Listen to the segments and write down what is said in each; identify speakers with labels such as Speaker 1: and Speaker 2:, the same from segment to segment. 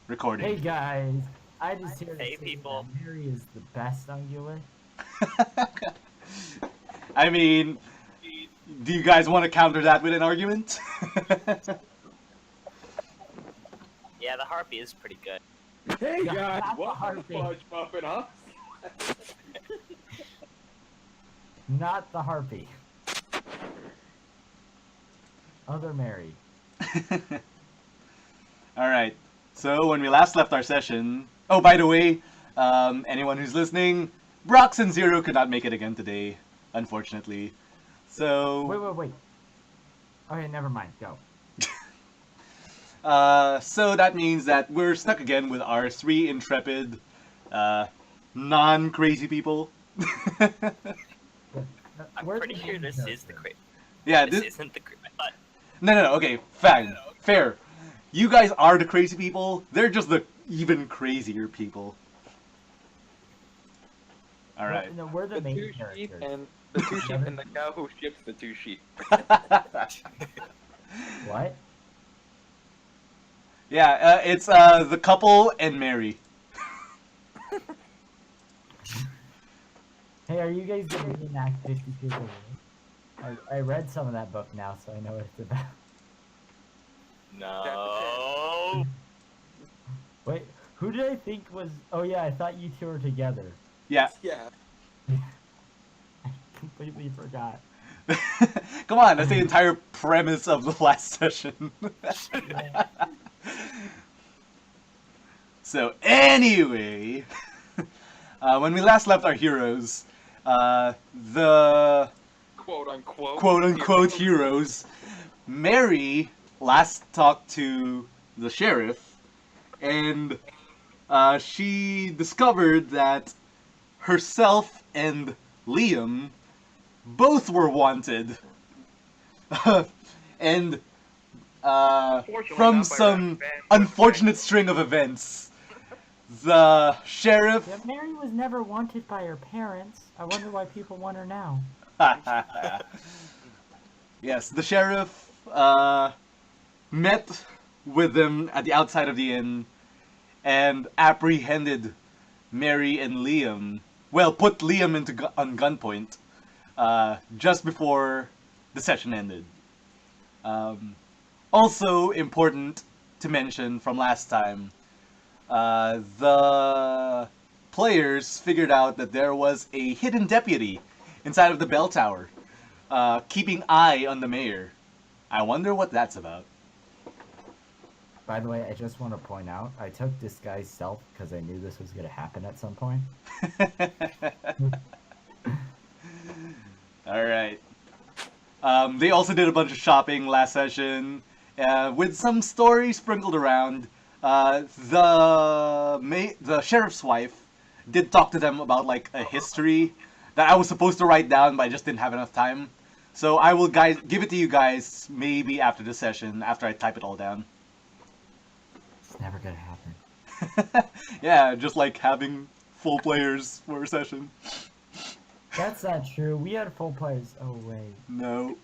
Speaker 1: recording.
Speaker 2: Hey guys, I just here to
Speaker 3: Hey,
Speaker 2: say
Speaker 3: people.
Speaker 2: that Mary is the best ungulate.
Speaker 1: I mean, do you guys want to counter that with an argument?
Speaker 3: Yeah, the harpy is pretty good.
Speaker 4: Hey
Speaker 2: Yeah,
Speaker 4: guys,
Speaker 2: not the
Speaker 4: welcome to
Speaker 2: harpy.
Speaker 4: Fudge Muffin Us.
Speaker 2: Not the harpy. Other Mary.
Speaker 1: Alright, so when we last left our session... Oh, by the way, anyone who's listening, Brox and Zero could not make it again today, unfortunately. So...
Speaker 2: Wait. Okay, never mind. Go.
Speaker 1: So that means that we're stuck again with our three intrepid, non-crazy people.
Speaker 3: I'm
Speaker 2: Where's
Speaker 3: pretty
Speaker 2: the
Speaker 3: sure
Speaker 2: main
Speaker 3: this is the
Speaker 2: character?
Speaker 1: Yeah,
Speaker 3: This
Speaker 1: this...
Speaker 3: isn't the I thought.
Speaker 1: No, okay, fine, fair. You guys are the crazy people, they're just the even crazier people. Alright.
Speaker 2: No, we're the
Speaker 4: The
Speaker 2: main
Speaker 4: two sheep
Speaker 2: characters.
Speaker 4: and the two sheep and the cow who ships the two sheep.
Speaker 2: What?
Speaker 1: Yeah, it's the couple and Mary.
Speaker 2: Hey, are you guys gonna reenact 50 Years of War? I read some of that book now, so I know what it's about.
Speaker 3: No.
Speaker 2: Wait, who did I think was... Oh yeah, I thought you two were together.
Speaker 1: Yeah.
Speaker 4: Yeah.
Speaker 2: I completely forgot.
Speaker 1: Come on, that's the entire premise of the last session. So anyway, when we last left our heroes, the quote-unquote heroes, Mary last talked to the sheriff, and she discovered that herself and Liam both were wanted. And from some unfortunate string of events, the sheriff...
Speaker 2: Yeah, Mary was never wanted by her parents. I wonder why people want her now.
Speaker 1: Yes, the sheriff met with them at the outside of the inn and apprehended Mary and Liam. Well, put Liam on gunpoint just before the session ended. Also important to mention from last time, the players figured out that there was a hidden deputy inside of the bell tower, keeping eye on the mayor. I wonder what that's about.
Speaker 2: By the way, I just want to point out, I took disguise self because I knew this was going to happen at some point.
Speaker 1: Alright. They also did a bunch of shopping last session, with some stories sprinkled around. The sheriff's wife did talk to them about like a history that I was supposed to write down, but I just didn't have enough time. So I will give it to you guys maybe after the session, after I type it all down.
Speaker 2: It's never going to happen.
Speaker 1: Yeah, just like having full players for a session.
Speaker 2: That's not true. We had full players. Oh, wait.
Speaker 1: No.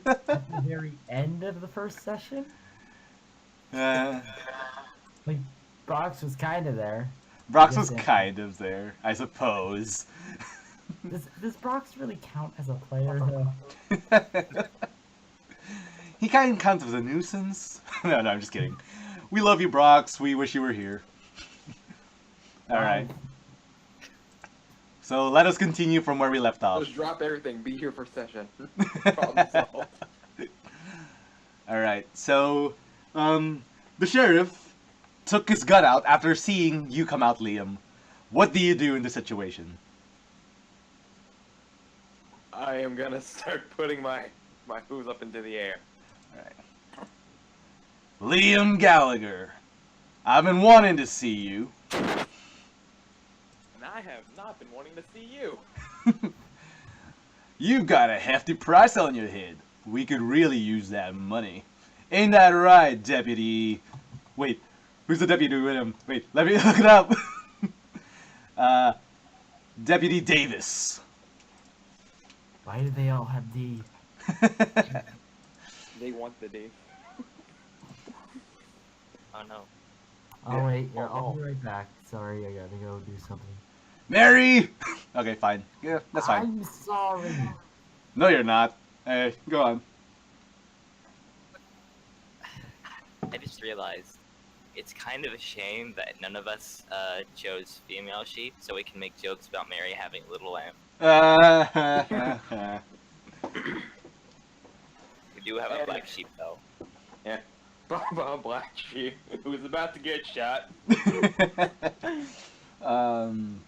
Speaker 2: At the very end of the first session? Like, Brox was kind of there.
Speaker 1: Brox was kind of there, I suppose.
Speaker 2: Does Brox really count as a player, though?
Speaker 1: He kind of counts as a nuisance. No, I'm just kidding. We love you, Brox. We wish you were here. Alright. So let us continue from where we left off.
Speaker 4: Just drop everything. Be here for session. Problem solved.
Speaker 1: Alright, so the sheriff took his gun out after seeing you come out, Liam. What do you do in this situation?
Speaker 4: I am gonna start putting my hooves up into the air.
Speaker 1: Alright. Liam Gallagher, I've been wanting to see you.
Speaker 4: And I have not been wanting to see you.
Speaker 1: You've got a hefty price on your head. We could really use that money. Ain't that right, deputy? Wait, who's the deputy with him? Wait, let me look it up. Deputy Davis.
Speaker 2: Why do they all have D?
Speaker 4: They want the D.
Speaker 3: Oh no.
Speaker 2: Oh wait, yeah,
Speaker 4: Oh,
Speaker 2: I'll
Speaker 4: no.
Speaker 2: be right back. Sorry, I gotta go do something.
Speaker 1: Mary! Okay, fine. Yeah, that's fine.
Speaker 2: I'm sorry.
Speaker 1: No, you're not. Hey, go on.
Speaker 3: I just realized it's kind of a shame that none of us chose female sheep, so we can make jokes about Mary having a little lamb. We do have a black sheep, though.
Speaker 4: Yeah. Black sheep who's about to get shot.
Speaker 1: um,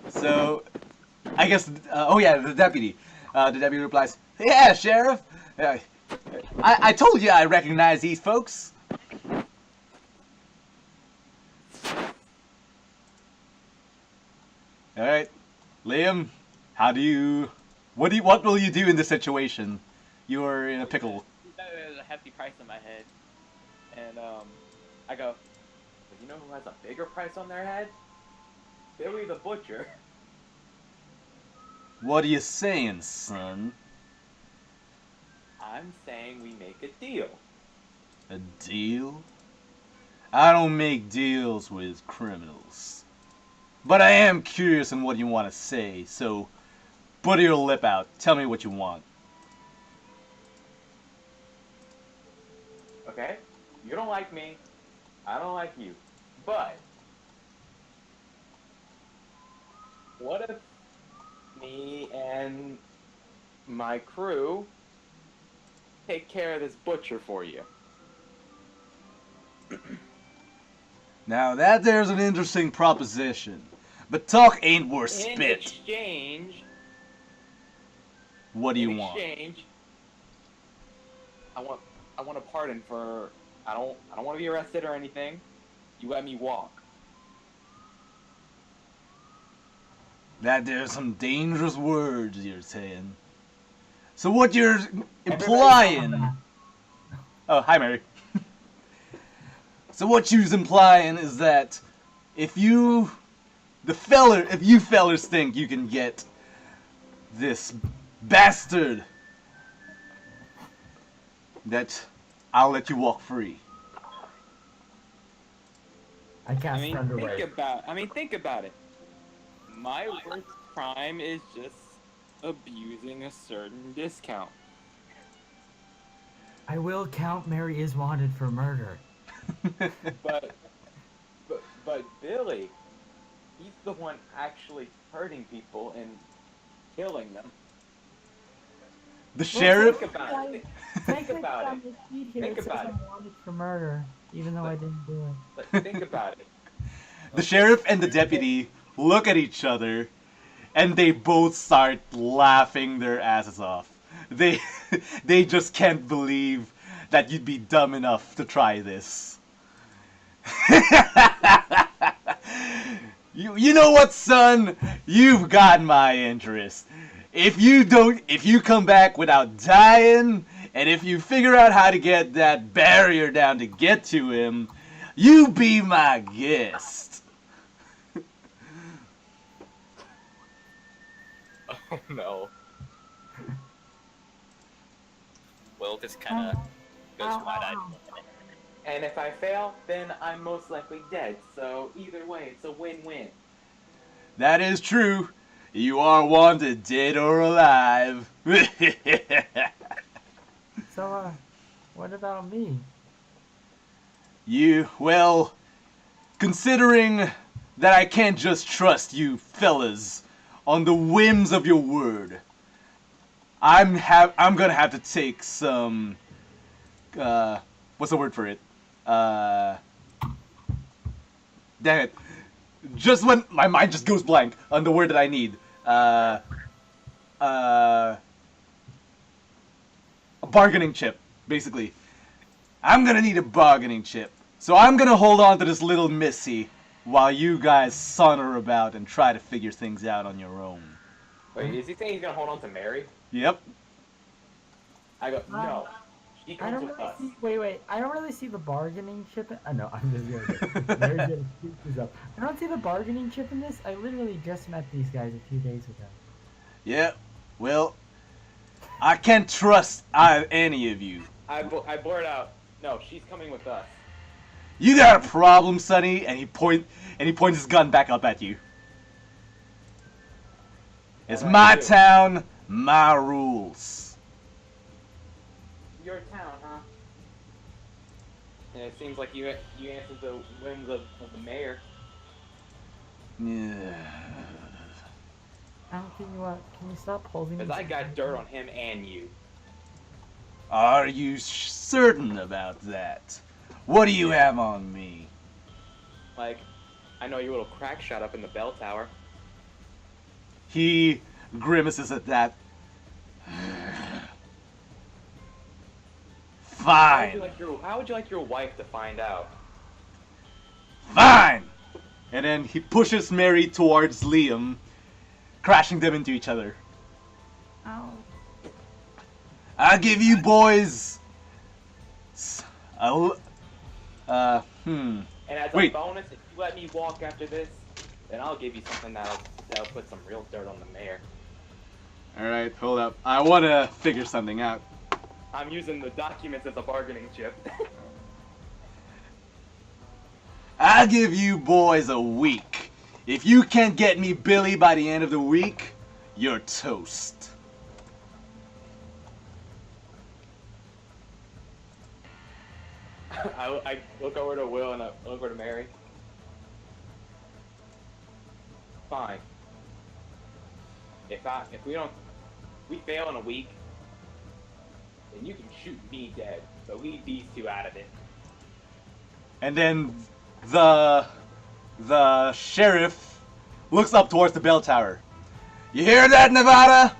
Speaker 1: so, I guess, oh yeah, the deputy. The deputy replies, "Yeah, Sheriff. I told you I recognize these folks." All right, Liam, what will you do in this situation? You are in a pickle.
Speaker 4: There's a hefty price on my head, and I go, "But you know who has a bigger price on their head? Billy the Butcher."
Speaker 1: What are you saying, son?
Speaker 4: I'm saying we make a deal.
Speaker 1: A deal? I don't make deals with criminals. But I am curious on what you want to say, so put your lip out. Tell me what you want.
Speaker 4: Okay? You don't like me. I don't like you. But what if me and my crew take care of this butcher for you?
Speaker 1: Now that there's an interesting proposition. But talk ain't worth
Speaker 4: In
Speaker 1: spit.
Speaker 4: exchange,
Speaker 1: What do you
Speaker 4: in
Speaker 1: want?
Speaker 4: exchange, I want a pardon for I don't want to be arrested or anything. You let me walk.
Speaker 1: That there's some dangerous words you're saying. So what you're implying... Oh, hi Mary. So what you's implying is that if you fellers think you can get this bastard, that I'll let you walk free.
Speaker 2: I cast Thunder Wave.
Speaker 4: Think about it. My worst crime is just abusing a certain discount.
Speaker 2: I will count Mary is wanted for murder.
Speaker 4: But Billy, he's the one actually hurting people and killing them.
Speaker 1: The sheriff...
Speaker 4: Think about it. Think about it. Think about it.
Speaker 2: I'm wanted for murder, even though I didn't do it.
Speaker 4: But think about it.
Speaker 1: The sheriff and the deputy look at each other, and they both start laughing their asses off. They just can't believe that you'd be dumb enough to try this. You know what, son? You've got my interest. If you come back without dying, and if you figure out how to get that barrier down to get to him, you be my guest.
Speaker 3: Oh no. Will just kind of goes wide-eyed.
Speaker 4: And if I fail, then I'm most likely dead. So either way, it's a win-win.
Speaker 1: That is true. You are wanted, dead or alive.
Speaker 2: So, what about me?
Speaker 1: Well, considering that I can't just trust you fellas on the whims of your word, I'm gonna have to take some, what's the word for it? Damn it. Just when my mind just goes blank on the word that I need. A bargaining chip, basically. I'm gonna need a bargaining chip. So I'm gonna hold on to this little missy while you guys saunter about and try to figure things out on your own.
Speaker 4: Wait, is he saying he's gonna hold on to Mary?
Speaker 1: Yep.
Speaker 4: I go, no. She
Speaker 2: I
Speaker 4: comes
Speaker 2: don't
Speaker 4: with
Speaker 2: really
Speaker 4: us.
Speaker 2: see. Wait. I don't really see the bargaining chip. No, I'm just gonna. Mary's gonna scoop this up. I don't see the bargaining chip in this. I literally just met these guys a few days ago.
Speaker 1: Yeah. Well, I can't trust any of you.
Speaker 4: I blurt out, no, she's coming with us.
Speaker 1: You got a problem, Sonny? And he points his gun back up at you. It's
Speaker 4: What
Speaker 1: my
Speaker 4: do?
Speaker 1: town, my rules.
Speaker 4: Your town, huh? And it seems like you answered the whims of the mayor.
Speaker 1: Yeah.
Speaker 2: Al, can you stop holding
Speaker 4: Because
Speaker 2: me
Speaker 4: I
Speaker 2: so
Speaker 4: got
Speaker 2: tight?
Speaker 4: dirt on him and you.
Speaker 1: Are you certain about that? What do you have on me?
Speaker 4: Like, I know your little crack shot up in the bell tower.
Speaker 1: He grimaces at that. Fine.
Speaker 4: How would you like your wife to find out?
Speaker 1: Fine! And then he pushes Mary towards Liam, crashing them into each other.
Speaker 2: Ow.
Speaker 1: I'll give you boys...
Speaker 4: And as a
Speaker 1: Wait.
Speaker 4: bonus, if you let me walk after this, then I'll give you something that'll put some real dirt on the mayor.
Speaker 1: Alright, hold up. I want to figure something out.
Speaker 4: I'm using the documents as a bargaining chip.
Speaker 1: I'll give you boys a week. If you can't get me Billy by the end of the week, you're toast.
Speaker 4: I look over to Will and I look over to Mary. Fine. If we fail in a week, then you can shoot me dead. But leave these two out of it.
Speaker 1: And then the sheriff looks up towards the bell tower. You hear that, Nevada?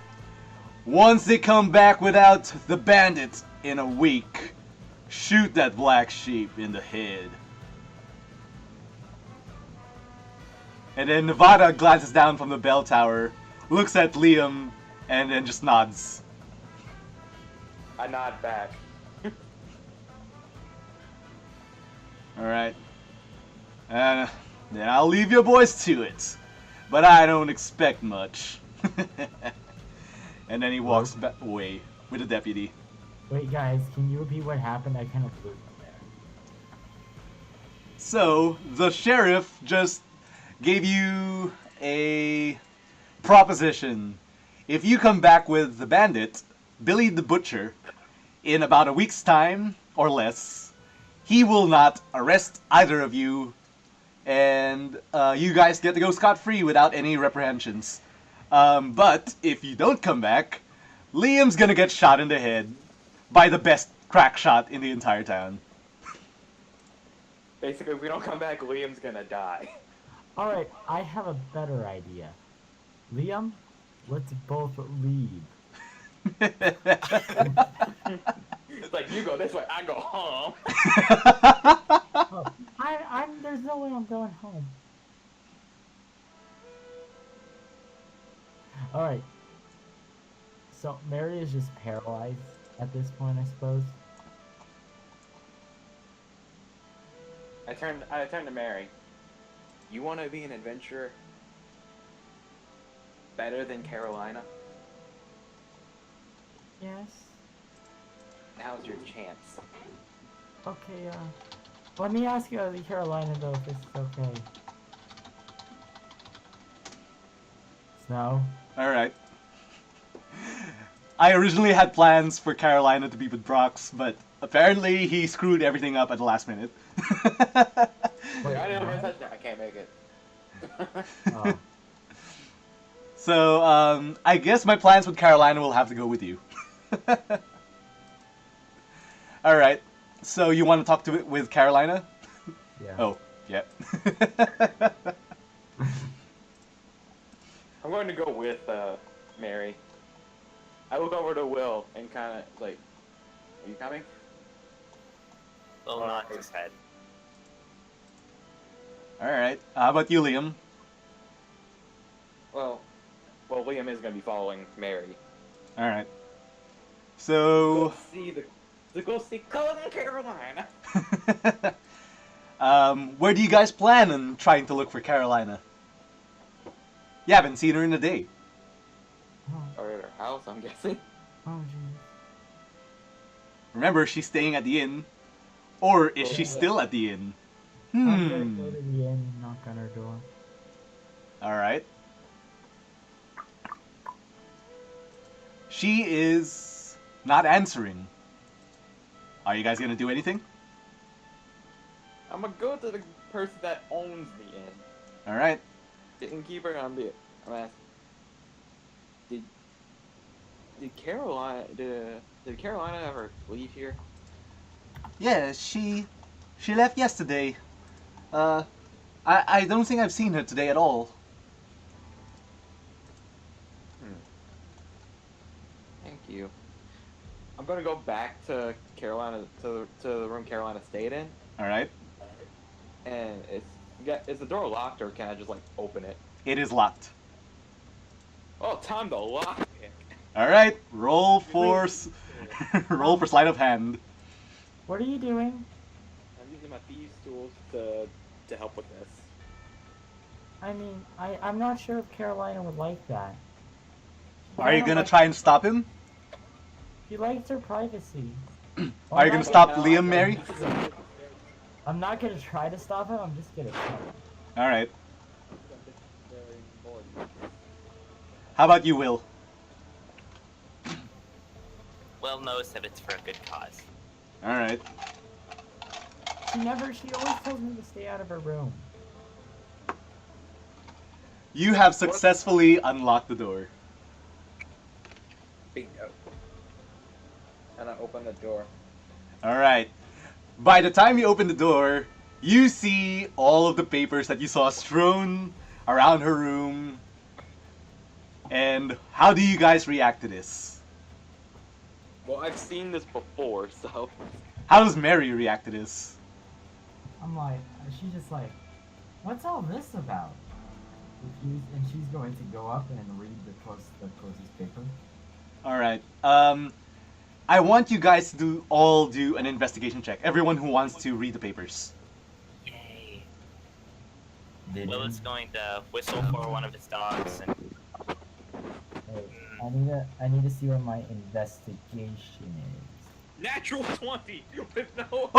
Speaker 1: Once they come back without the bandits in a week, shoot that black sheep in the head. And then Nevada glances down from the bell tower, looks at Liam, and then just nods.
Speaker 4: I nod back.
Speaker 1: Alright. Then I'll leave your boys to it. But I don't expect much. And then he walks away with the deputy.
Speaker 2: Wait, guys, can you repeat what happened? I kind of flew from there.
Speaker 1: So, the sheriff just gave you a proposition. If you come back with the bandit, Billy the Butcher, in about a week's time or less, he will not arrest either of you, and you guys get to go scot-free without any reprehensions. But if you don't come back, Liam's gonna get shot in the head by the best crack shot in the entire town.
Speaker 4: Basically, if we don't come back, Liam's gonna die.
Speaker 2: Alright, I have a better idea. Liam, let's both leave.
Speaker 4: It's like, you go this way, I go home.
Speaker 2: Oh, there's no way I'm going home. Alright. So, Mary is just paralyzed at this point, I suppose.
Speaker 4: I turned to Mary. You want to be an adventurer better than Carolina?
Speaker 2: Yes.
Speaker 4: Now's your chance.
Speaker 2: Okay, let me ask you the Carolina though, if it's okay. Snow?
Speaker 1: Alright. I originally had plans for Carolina to be with Brox, but apparently he screwed everything up at the last minute.
Speaker 2: Wait,
Speaker 4: I never
Speaker 2: what?
Speaker 4: said that. I can't make it.
Speaker 2: Oh.
Speaker 1: So, I guess my plans with Carolina will have to go with you. Alright, so you want to talk with Carolina?
Speaker 2: Yeah.
Speaker 1: Oh, yeah.
Speaker 4: I'm going to go with Mary. I look over to Will and kind of like, are you coming?
Speaker 3: Will nods his head.
Speaker 1: Alright, how about you, Liam?
Speaker 4: Well, Liam is going to be following Mary.
Speaker 1: Alright.
Speaker 4: Go
Speaker 1: So...
Speaker 4: see Cousin Carolina.
Speaker 1: Where do you guys plan on trying to look for Carolina? You haven't seen her in a day.
Speaker 2: Oh,
Speaker 4: Or at her house, I'm guessing.
Speaker 2: oh jeez.
Speaker 1: Remember, she's staying at the inn. Or is she still at the inn?
Speaker 2: I'm gonna go to the inn and knock on her door.
Speaker 1: All right. She is not answering. Are you guys gonna do anything?
Speaker 4: I'm gonna go to the person that owns the inn.
Speaker 1: All right.
Speaker 4: The innkeeper. I'm asking. Did Carolina ever leave here?
Speaker 1: Yeah, she left yesterday. I don't think I've seen her today at all.
Speaker 4: Thank you. I'm gonna go back to Carolina to the room Carolina stayed in,
Speaker 1: All right.
Speaker 4: and is the door locked or can I just like open it?
Speaker 1: It is locked.
Speaker 4: Oh, time to lock it.
Speaker 1: All right. Roll for roll for sleight of hand.
Speaker 2: What are you doing?
Speaker 4: I'm using my thieves' tools to help with this.
Speaker 2: I mean, I'm not sure if Carolina would like that.
Speaker 1: Are you gonna try and stop him?
Speaker 2: She likes her privacy.
Speaker 1: Are you gonna stop Liam, Mary?
Speaker 2: I'm not gonna try to stop him. I'm just gonna tell him.
Speaker 1: All right. How about you, Will?
Speaker 3: Will knows that it's for a good cause.
Speaker 1: All right.
Speaker 2: She always tells me to stay out of her room.
Speaker 1: You have successfully unlocked the door.
Speaker 4: Bingo. And I open the door.
Speaker 1: All right. By the time you open the door, you see all of the papers that you saw strewn around her room. And how do you guys react to this?
Speaker 4: Well, I've seen this before, so.
Speaker 1: How does Mary react to this?
Speaker 2: I'm like, she's just like, what's all this about? And she's going to go up and read the closest paper.
Speaker 1: All right. I want you guys to all do an investigation check. Everyone who wants to read the papers.
Speaker 3: Yay.
Speaker 2: Did
Speaker 3: Will
Speaker 2: you?
Speaker 3: is going to whistle for one of his dogs and
Speaker 2: Hey, I need to see what my investigation is.
Speaker 4: Natural 20 with no.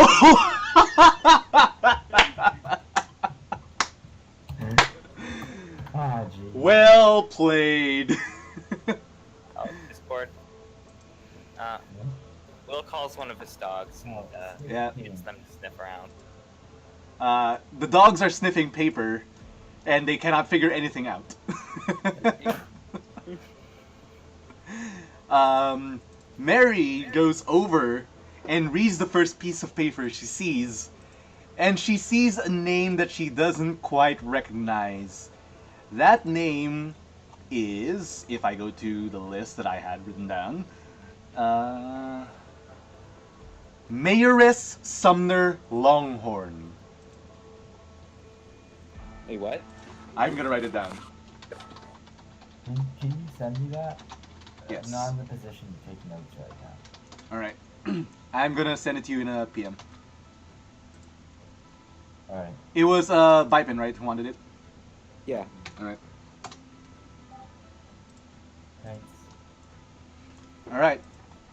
Speaker 2: Ah, gee.
Speaker 1: Well played.
Speaker 3: oh, Discord. Will calls one of his dogs and
Speaker 1: Yeah.
Speaker 3: gets them to sniff around.
Speaker 1: The dogs are sniffing paper, and they cannot figure anything out. Mary goes over and reads the first piece of paper she sees, and she sees a name that she doesn't quite recognize. That name is, if I go to the list that I had written down, Mayoress Sumner Longhorn.
Speaker 4: Hey, what?
Speaker 1: I'm gonna write it down.
Speaker 2: Can you send me that?
Speaker 1: Yes.
Speaker 2: I'm not in the position to take notes right now.
Speaker 1: Alright. I'm gonna send it to you in a PM.
Speaker 2: Alright.
Speaker 1: It was Vipin, right, who wanted it?
Speaker 4: Yeah.
Speaker 1: Alright.
Speaker 2: Thanks.
Speaker 1: Alright.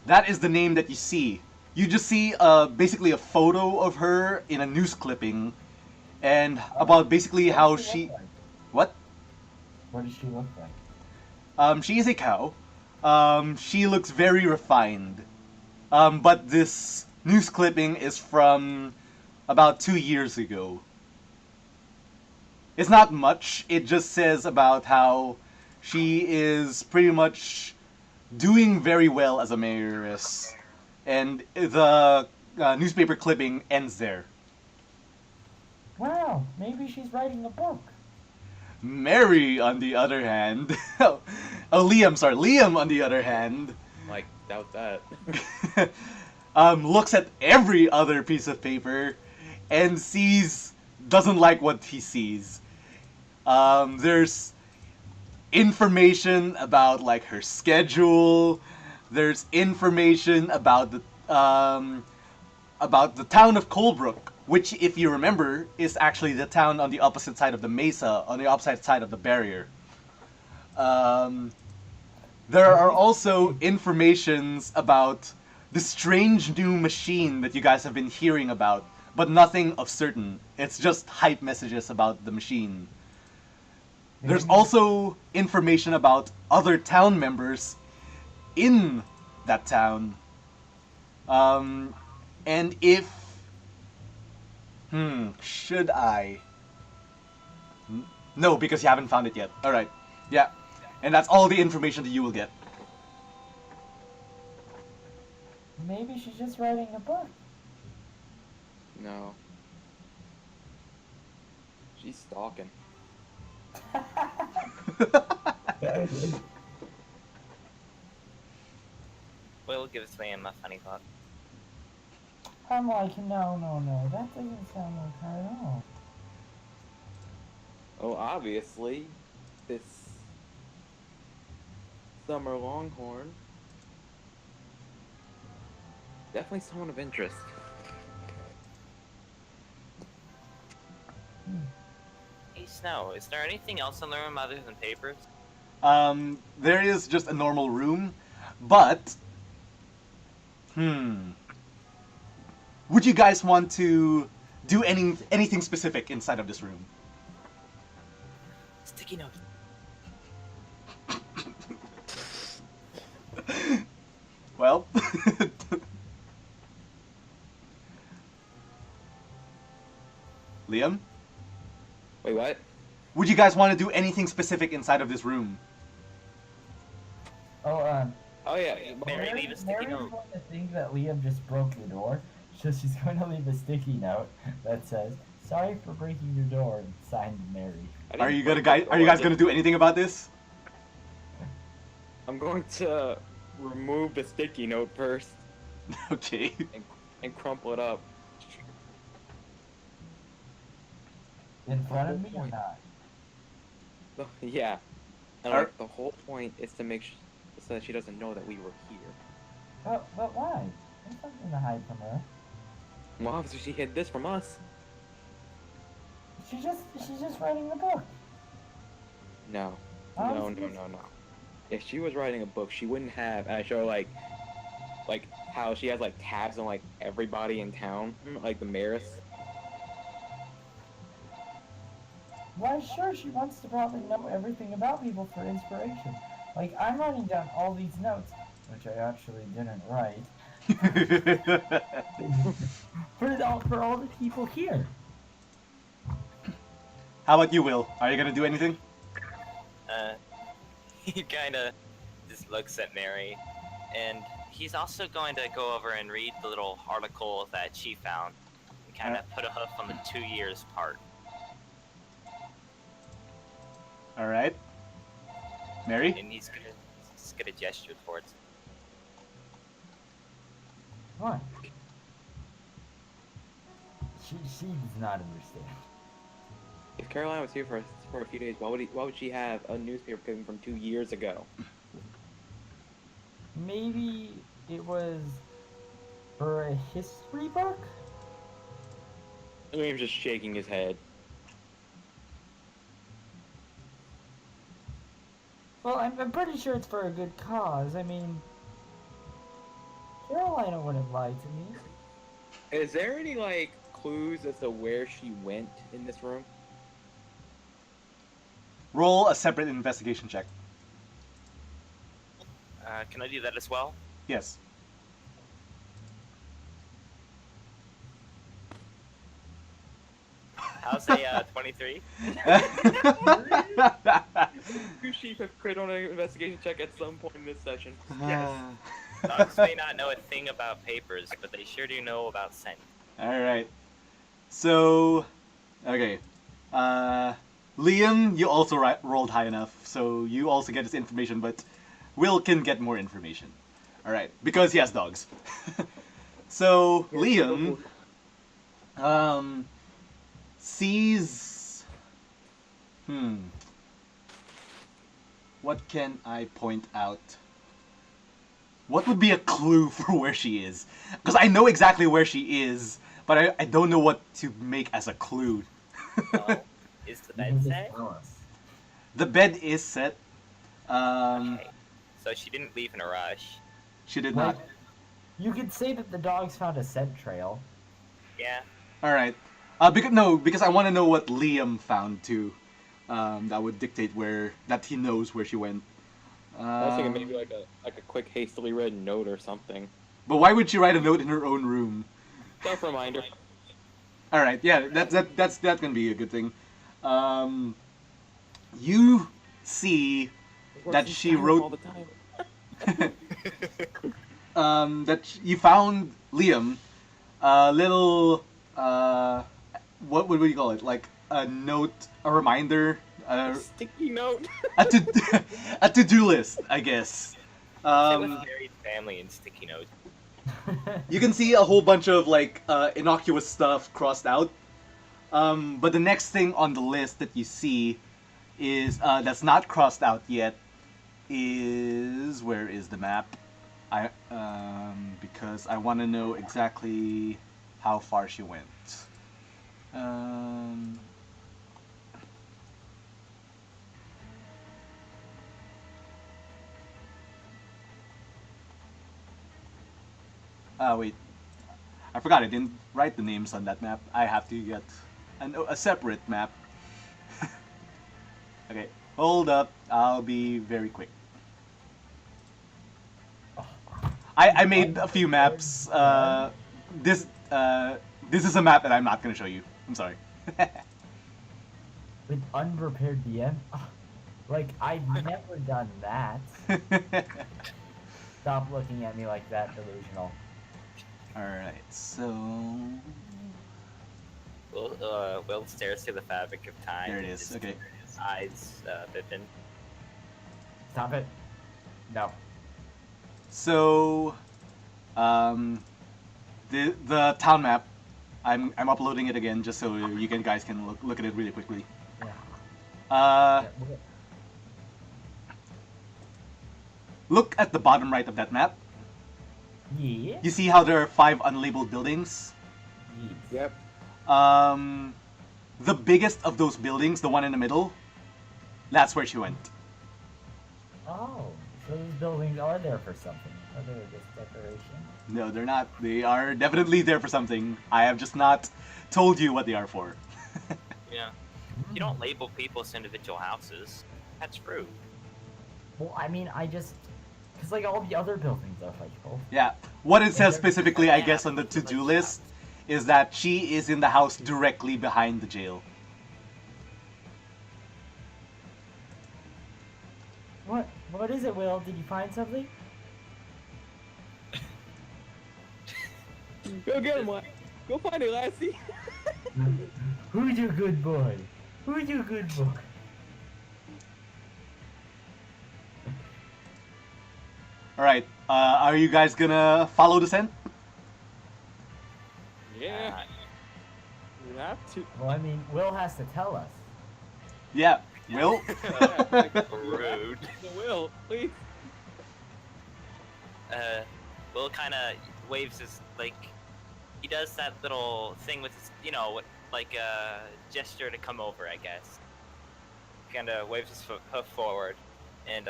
Speaker 1: That is the name that you see. You just see basically a photo of her in a news clipping and about basically how
Speaker 2: What does
Speaker 1: she...
Speaker 2: look like?
Speaker 1: What?
Speaker 2: What does she look like?
Speaker 1: She is a cow. She looks very refined. But this news clipping is from about 2 years ago. It's not much. It just says about how she is pretty much doing very well as a mayoress. And the newspaper clipping ends there.
Speaker 2: Wow, maybe she's writing a book.
Speaker 1: Mary, on the other hand... oh, Liam, sorry. Liam, on the other hand...
Speaker 4: Like, doubt that.
Speaker 1: looks at every other piece of paper and doesn't like what he sees. There's information about like her schedule. There's information about the town of Colebrook, which, if you remember, is actually the town on the opposite side of the mesa, on the opposite side of the barrier. There are also informations about the strange new machine that you guys have been hearing about but nothing of certain. It's just hype messages about the machine. There's also information about other town members in that town. And if... should I? No, because you haven't found it yet. Alright. Yeah. And that's all the information that you will get.
Speaker 2: Maybe she's just writing a book.
Speaker 4: No. She's stalking.
Speaker 3: Will gives Liam a funny thought.
Speaker 2: I'm like, no, that doesn't sound like her at all.
Speaker 4: Oh, obviously, this summer Longhorn. Definitely someone of interest.
Speaker 3: Hey, Snow, is there anything else in the room other than papers?
Speaker 1: There is just a normal room, but... Would you guys want to do anything specific inside of this room?
Speaker 3: Sticky note.
Speaker 1: Well... Liam?
Speaker 4: Wait, what?
Speaker 1: Would you guys want to do anything specific inside of this room?
Speaker 2: Oh,
Speaker 4: Oh yeah.
Speaker 3: Mary, leave a sticky
Speaker 2: Mary's
Speaker 3: note.
Speaker 2: going to think that Liam just broke the door, so she's going to leave a sticky note that says, "Sorry for breaking your door," signed Mary.
Speaker 4: I
Speaker 1: Are
Speaker 4: didn't
Speaker 1: you
Speaker 4: break
Speaker 1: guys
Speaker 4: the door,
Speaker 1: gonna do anything about this?
Speaker 4: I'm going to remove the sticky note first
Speaker 1: Okay.
Speaker 4: and crumple it up.
Speaker 2: In front of
Speaker 4: whole
Speaker 2: me or
Speaker 4: point.
Speaker 2: not?
Speaker 4: Yeah. And
Speaker 1: Are-
Speaker 4: like, the whole point is to make sure so that she doesn't know that we were here.
Speaker 2: But why? There's something to hide from her.
Speaker 4: Well, obviously she hid this from us.
Speaker 2: She's just writing a book.
Speaker 4: No.
Speaker 2: Oh,
Speaker 4: No. If she was writing a book, she wouldn't have. And I show like how she has like tabs on like everybody in town, like the mayoress.
Speaker 2: Why, sure, she wants to probably know everything about people for inspiration. Like, I'm writing down all these notes, which I actually didn't write, for all the people here.
Speaker 1: How about you, Will? Are you gonna do anything?
Speaker 3: He kinda just looks at Mary, and he's also going to go over and read the little article that she found, and kind of put a hoof on the 2 years part.
Speaker 1: Alright. Mary?
Speaker 3: And he's gonna gesture towards it.
Speaker 2: What? She does not understand.
Speaker 4: If Caroline was here for a few days, why would she have a newspaper clipping from 2 years ago?
Speaker 2: Maybe it was for a history book?
Speaker 4: Liam's just shaking his head.
Speaker 2: Well, I'm pretty sure it's for a good cause. I mean, Carolina wouldn't lie to me.
Speaker 4: Is there any like clues as to where she went in this room?
Speaker 1: Roll a separate investigation check.
Speaker 3: Can I do that as well?
Speaker 1: Yes.
Speaker 3: How's a 23?
Speaker 4: You sheep have crit on an investigation check at some point in this session.
Speaker 3: Yes. Dogs may not know a thing about papers, but they sure do know about scent.
Speaker 1: Alright. So, okay. Liam, you also rolled high enough, so you also get this information, but Will can get more information. Alright, because he has dogs. So, Liam, sees... What can I point out? What would be a clue for where she is? Because I know exactly where she is, but I don't know what to make as a clue.
Speaker 3: Well, is the bed set?
Speaker 1: The bed is set.
Speaker 3: Okay. So she didn't leave in a rush.
Speaker 1: She did
Speaker 2: Like,
Speaker 1: not.
Speaker 2: you could say that the dogs found a scent trail.
Speaker 3: Yeah.
Speaker 1: All right. Because I want to know what Liam found too. That would dictate that he knows where she went.
Speaker 4: I was thinking maybe like a quick hastily read note or something.
Speaker 1: But why would she write a note in her own room?
Speaker 4: Self reminder.
Speaker 1: All right. Yeah. That's gonna be a good thing. You see that she wrote
Speaker 4: all the time.
Speaker 1: that you found Liam a little what would you call it, like a note, a reminder,
Speaker 4: Sticky note.
Speaker 1: a to-do list, I guess.
Speaker 3: It was married family and sticky notes.
Speaker 1: You can see a whole bunch of like innocuous stuff crossed out, but the next thing on the list that you see is that's not crossed out yet is, where is the map? Because I want to know exactly how far she went. Wait, I forgot I didn't write the names on that map. I have to get a separate map. Okay, hold up. I'll be very quick. I made a few maps. This is a map that I'm not gonna show you. I'm sorry.
Speaker 2: With unprepared DM? Like, I've never done that. Stop looking at me like that, delusional.
Speaker 1: Alright, so...
Speaker 3: Will stares through the fabric of time.
Speaker 1: There it is,
Speaker 3: His
Speaker 1: okay.
Speaker 3: eyes, Pippin.
Speaker 2: Stop it. No.
Speaker 1: So, the town map, I'm uploading it again just so you guys can look at it really quickly.
Speaker 2: Yeah.
Speaker 1: Look at the bottom right of that map.
Speaker 2: Yeah.
Speaker 1: You see how there are 5 unlabeled buildings?
Speaker 2: Yes.
Speaker 4: Yep.
Speaker 1: The biggest of those buildings, the one in the middle, that's where she went.
Speaker 2: Oh, so those buildings are there for something. Or they're just decoration.
Speaker 1: No, they're not. They are definitely there for something. I have just not told you what they are for.
Speaker 3: Yeah. You don't label people as individual houses. That's rude.
Speaker 2: Well, I mean, because like all the other buildings are fightful.
Speaker 1: Yeah. What it says
Speaker 2: they're-
Speaker 1: specifically, I
Speaker 3: Yeah,
Speaker 1: guess, on the
Speaker 3: they're
Speaker 1: to-do
Speaker 3: like
Speaker 1: list is that she is in the house directly behind the jail.
Speaker 2: What is it, Will? Did you find something?
Speaker 4: Go get him, Mike. Go find it, Lassie.
Speaker 2: Who's your good boy? Who's your good boy?
Speaker 1: Alright, are you guys gonna follow the scent?
Speaker 4: Yeah. We have to.
Speaker 2: Well, I mean, Will has to tell us.
Speaker 1: Yeah. Will?
Speaker 3: Rude.
Speaker 4: So Will, please.
Speaker 3: Will kind of waves his, like, he does that little thing with his, like a gesture to come over, I guess. Kind of waves his hoof forward and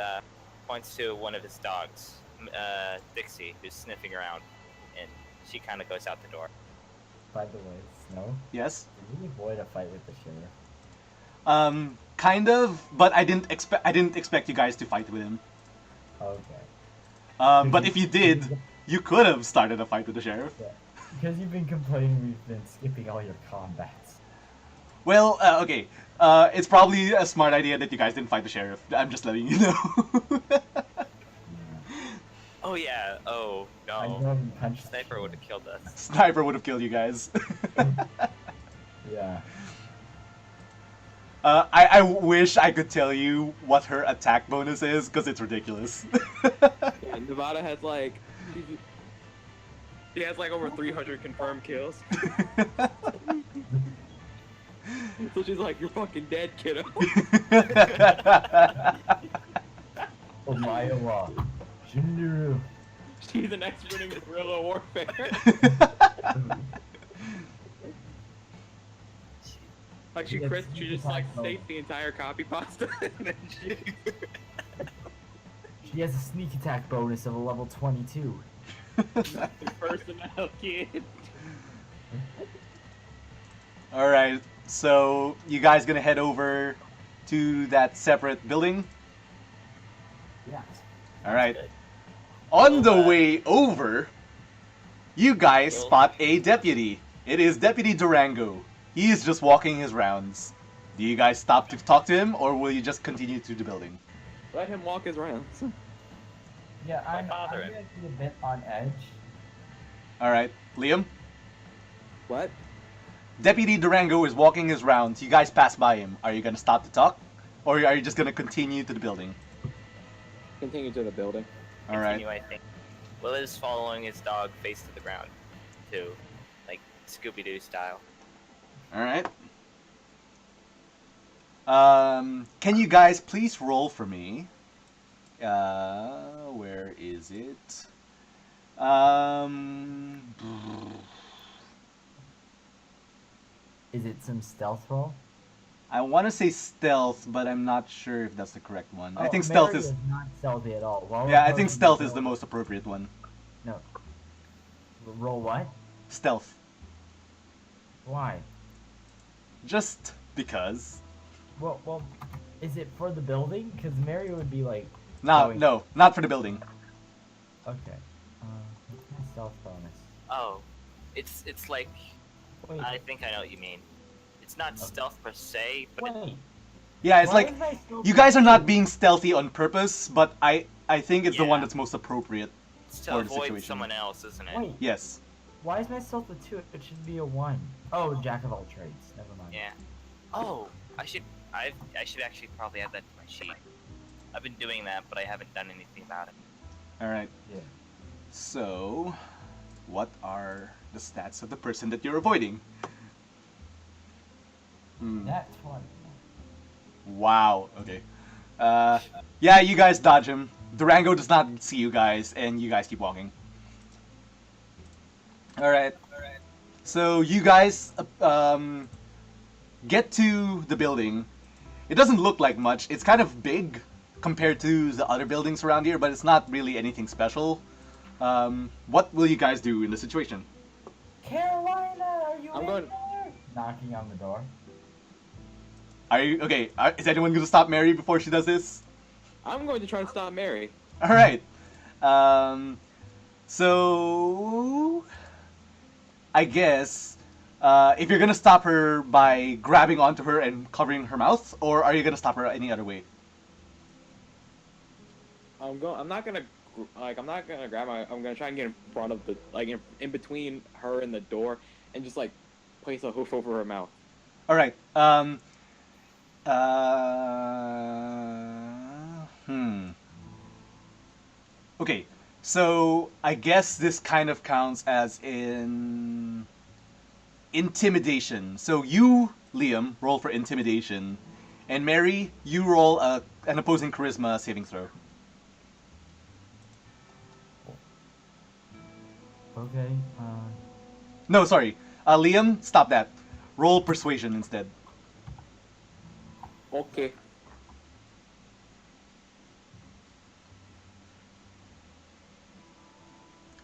Speaker 3: points to one of his dogs, Dixie, who's sniffing around, and she kind of goes out the door.
Speaker 2: By the way, Snow,
Speaker 1: Yes?
Speaker 2: did you avoid a fight with the sheriff?
Speaker 1: Kind of, but I didn't expect you guys to fight with him.
Speaker 2: Okay.
Speaker 1: But if you did, you could have started a fight with the sheriff.
Speaker 2: Yeah. Because you've been complaining we've been skipping all your combats.
Speaker 1: Well, okay. It's probably a smart idea that you guys didn't fight the sheriff. I'm just letting you know.
Speaker 3: Oh yeah, oh
Speaker 2: I
Speaker 3: no.
Speaker 2: know you punched
Speaker 3: Sniper would have killed us.
Speaker 1: Sniper would have killed you guys.
Speaker 2: Yeah.
Speaker 1: I wish I could tell you what her attack bonus is, because it's ridiculous.
Speaker 4: Yeah, Nevada has like. She has like over 300 confirmed kills. So she's like, "You're fucking dead, kiddo."
Speaker 2: Omaewa. Shinderu.
Speaker 4: She's an expert in guerrilla warfare. Like she just like states the entire copy pasta, and then she.
Speaker 2: She has a sneak attack bonus of a level 22.
Speaker 4: Personnel kid.
Speaker 1: All right. So you guys gonna head over to that separate building?
Speaker 2: Yes.
Speaker 1: All right.
Speaker 3: Good.
Speaker 1: On the
Speaker 3: Well,
Speaker 1: way over, you guys
Speaker 3: Well-
Speaker 1: spot a deputy. It is Deputy Durango. He is just walking his rounds. Do you guys stop to talk to him, or will you just continue to the building?
Speaker 4: Let him walk his rounds.
Speaker 2: Yeah, I'm
Speaker 3: bother
Speaker 2: gonna
Speaker 3: him?
Speaker 2: be a bit on edge.
Speaker 1: All right, Liam.
Speaker 4: What?
Speaker 1: Deputy Durango is walking his rounds. You guys pass by him. Are you gonna stop to talk, or are you just gonna continue to the building?
Speaker 4: Continue to the building.
Speaker 1: All right.
Speaker 3: continue, I think. Will is following his dog face to the ground, too, like Scooby-Doo style.
Speaker 1: All right. Can you guys please roll for me? Where is it?
Speaker 2: Is it some stealth roll?
Speaker 1: I want to say stealth, but I'm not sure if that's the correct one. I
Speaker 2: Oh,
Speaker 1: think stealth
Speaker 2: Mary
Speaker 1: is.
Speaker 2: not stealthy at all. While we're
Speaker 1: Yeah, I think
Speaker 2: going
Speaker 1: stealth
Speaker 2: to
Speaker 1: is the
Speaker 2: building-
Speaker 1: most appropriate one.
Speaker 2: No. Roll what?
Speaker 1: Stealth.
Speaker 2: Why?
Speaker 1: Just because.
Speaker 2: Well, is it for the building? Because Mary would be like,
Speaker 1: No,
Speaker 2: Going.
Speaker 1: no, not for the building.
Speaker 2: okay. What's my stealth bonus?
Speaker 3: Oh, it's like
Speaker 2: Wait,
Speaker 3: I think I know what you mean. It's not stealth per se, but
Speaker 2: wait.
Speaker 1: Yeah, it's
Speaker 2: Why
Speaker 1: like
Speaker 2: is my stealth
Speaker 1: you guys are
Speaker 2: bonus-
Speaker 1: not being stealthy on purpose, but I think it's the one
Speaker 3: Yeah.
Speaker 1: that's most appropriate.
Speaker 3: it's to
Speaker 1: for the
Speaker 3: avoid
Speaker 1: situation.
Speaker 3: someone else, isn't it?
Speaker 2: Wait,
Speaker 1: Yes.
Speaker 2: why is my stealth a 2? It should be a 1. Oh, jack of all trades. Never mind.
Speaker 3: Yeah. Oh, I should actually probably add that to my sheet. I've been doing that, but I haven't done anything about it.
Speaker 1: All right.
Speaker 2: Yeah.
Speaker 1: So, what are the stats of the person that you're avoiding?
Speaker 2: That's 20.
Speaker 1: Wow. Okay. Yeah, you guys dodge him. Durango does not see you guys, and you guys keep walking. All right. So you guys get to the building. It doesn't look like much. It's kind of big compared to the other buildings around here, but it's not really anything special. What will you guys do in the situation?
Speaker 2: Carolina, are you
Speaker 4: I'm
Speaker 2: in
Speaker 4: going-
Speaker 2: there? Knocking on the door.
Speaker 1: Are you okay? Is anyone going to stop Mary before she does this?
Speaker 4: I'm going to try to stop Mary.
Speaker 1: All right. So I guess if you're gonna stop her by grabbing onto her and covering her mouth, or are you gonna stop her any other way?
Speaker 4: I'm not gonna grab my. I'm gonna try and get in front of the in between her and the door, and just like place a hoof over her mouth.
Speaker 1: All right. Okay. So I guess this kind of counts as in intimidation. So you, Liam, roll for intimidation, and Mary, you roll an opposing charisma saving throw.
Speaker 2: Okay.
Speaker 1: No, sorry. Liam, stop that. Roll persuasion instead.
Speaker 4: Okay.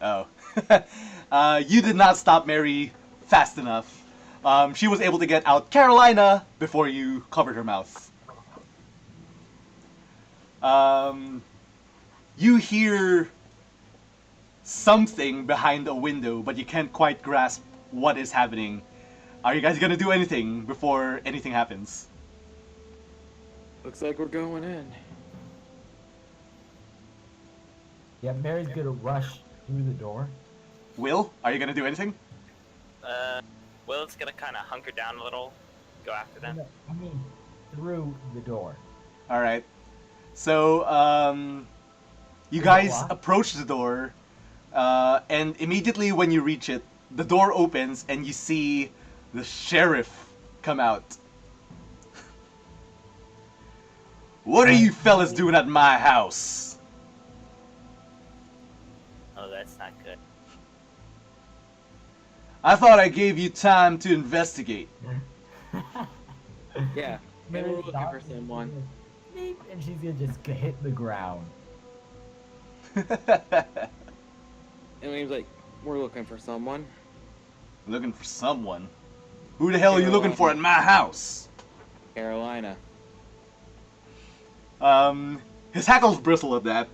Speaker 1: Oh. You did not stop Mary fast enough. She was able to get out Carolina before you covered her mouth. You hear something behind a window, but you can't quite grasp what is happening. Are you guys gonna do anything before anything happens?
Speaker 4: Looks like we're going in.
Speaker 2: Yeah, Mary's gonna rush through the door.
Speaker 1: Will, are you gonna do anything?
Speaker 3: Will's gonna kind of hunker down a little, go after them.
Speaker 2: No, I mean, through the door.
Speaker 1: All right. So, you guys
Speaker 2: locked?
Speaker 1: approach the door, and immediately when you reach it, the door opens and you see the sheriff come out. What are you fellas doing at my house?
Speaker 3: Oh, that's not good.
Speaker 1: I thought I gave you time to investigate.
Speaker 4: Yeah. Maybe we're looking for
Speaker 2: stops
Speaker 4: someone.
Speaker 2: Beep, and she's gonna just hit the ground.
Speaker 4: And he's like, we're looking for someone.
Speaker 1: Looking for someone. Who the hell are you looking for in my house?
Speaker 4: Carolina.
Speaker 1: His hackles bristle at that.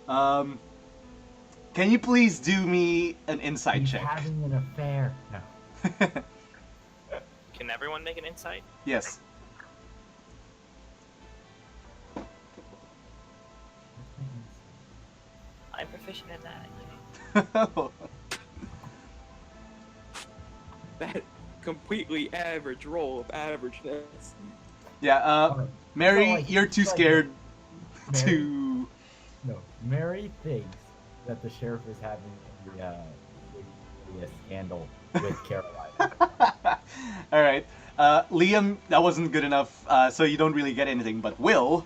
Speaker 1: Can you please do me an insight
Speaker 2: He's
Speaker 1: check?
Speaker 2: having an affair. No.
Speaker 3: Can everyone make an insight?
Speaker 1: Yes.
Speaker 3: I'm proficient in that.
Speaker 4: That completely average roll of averageness.
Speaker 1: Yeah,
Speaker 2: Okay.
Speaker 1: Mary,
Speaker 2: So, like,
Speaker 1: you're too
Speaker 2: like-
Speaker 1: scared
Speaker 2: Mary?
Speaker 1: to...
Speaker 2: No. Mary thinks that the sheriff is having a scandal with Carolina.
Speaker 1: Alright. Liam, that wasn't good enough, so you don't really get anything, but Will,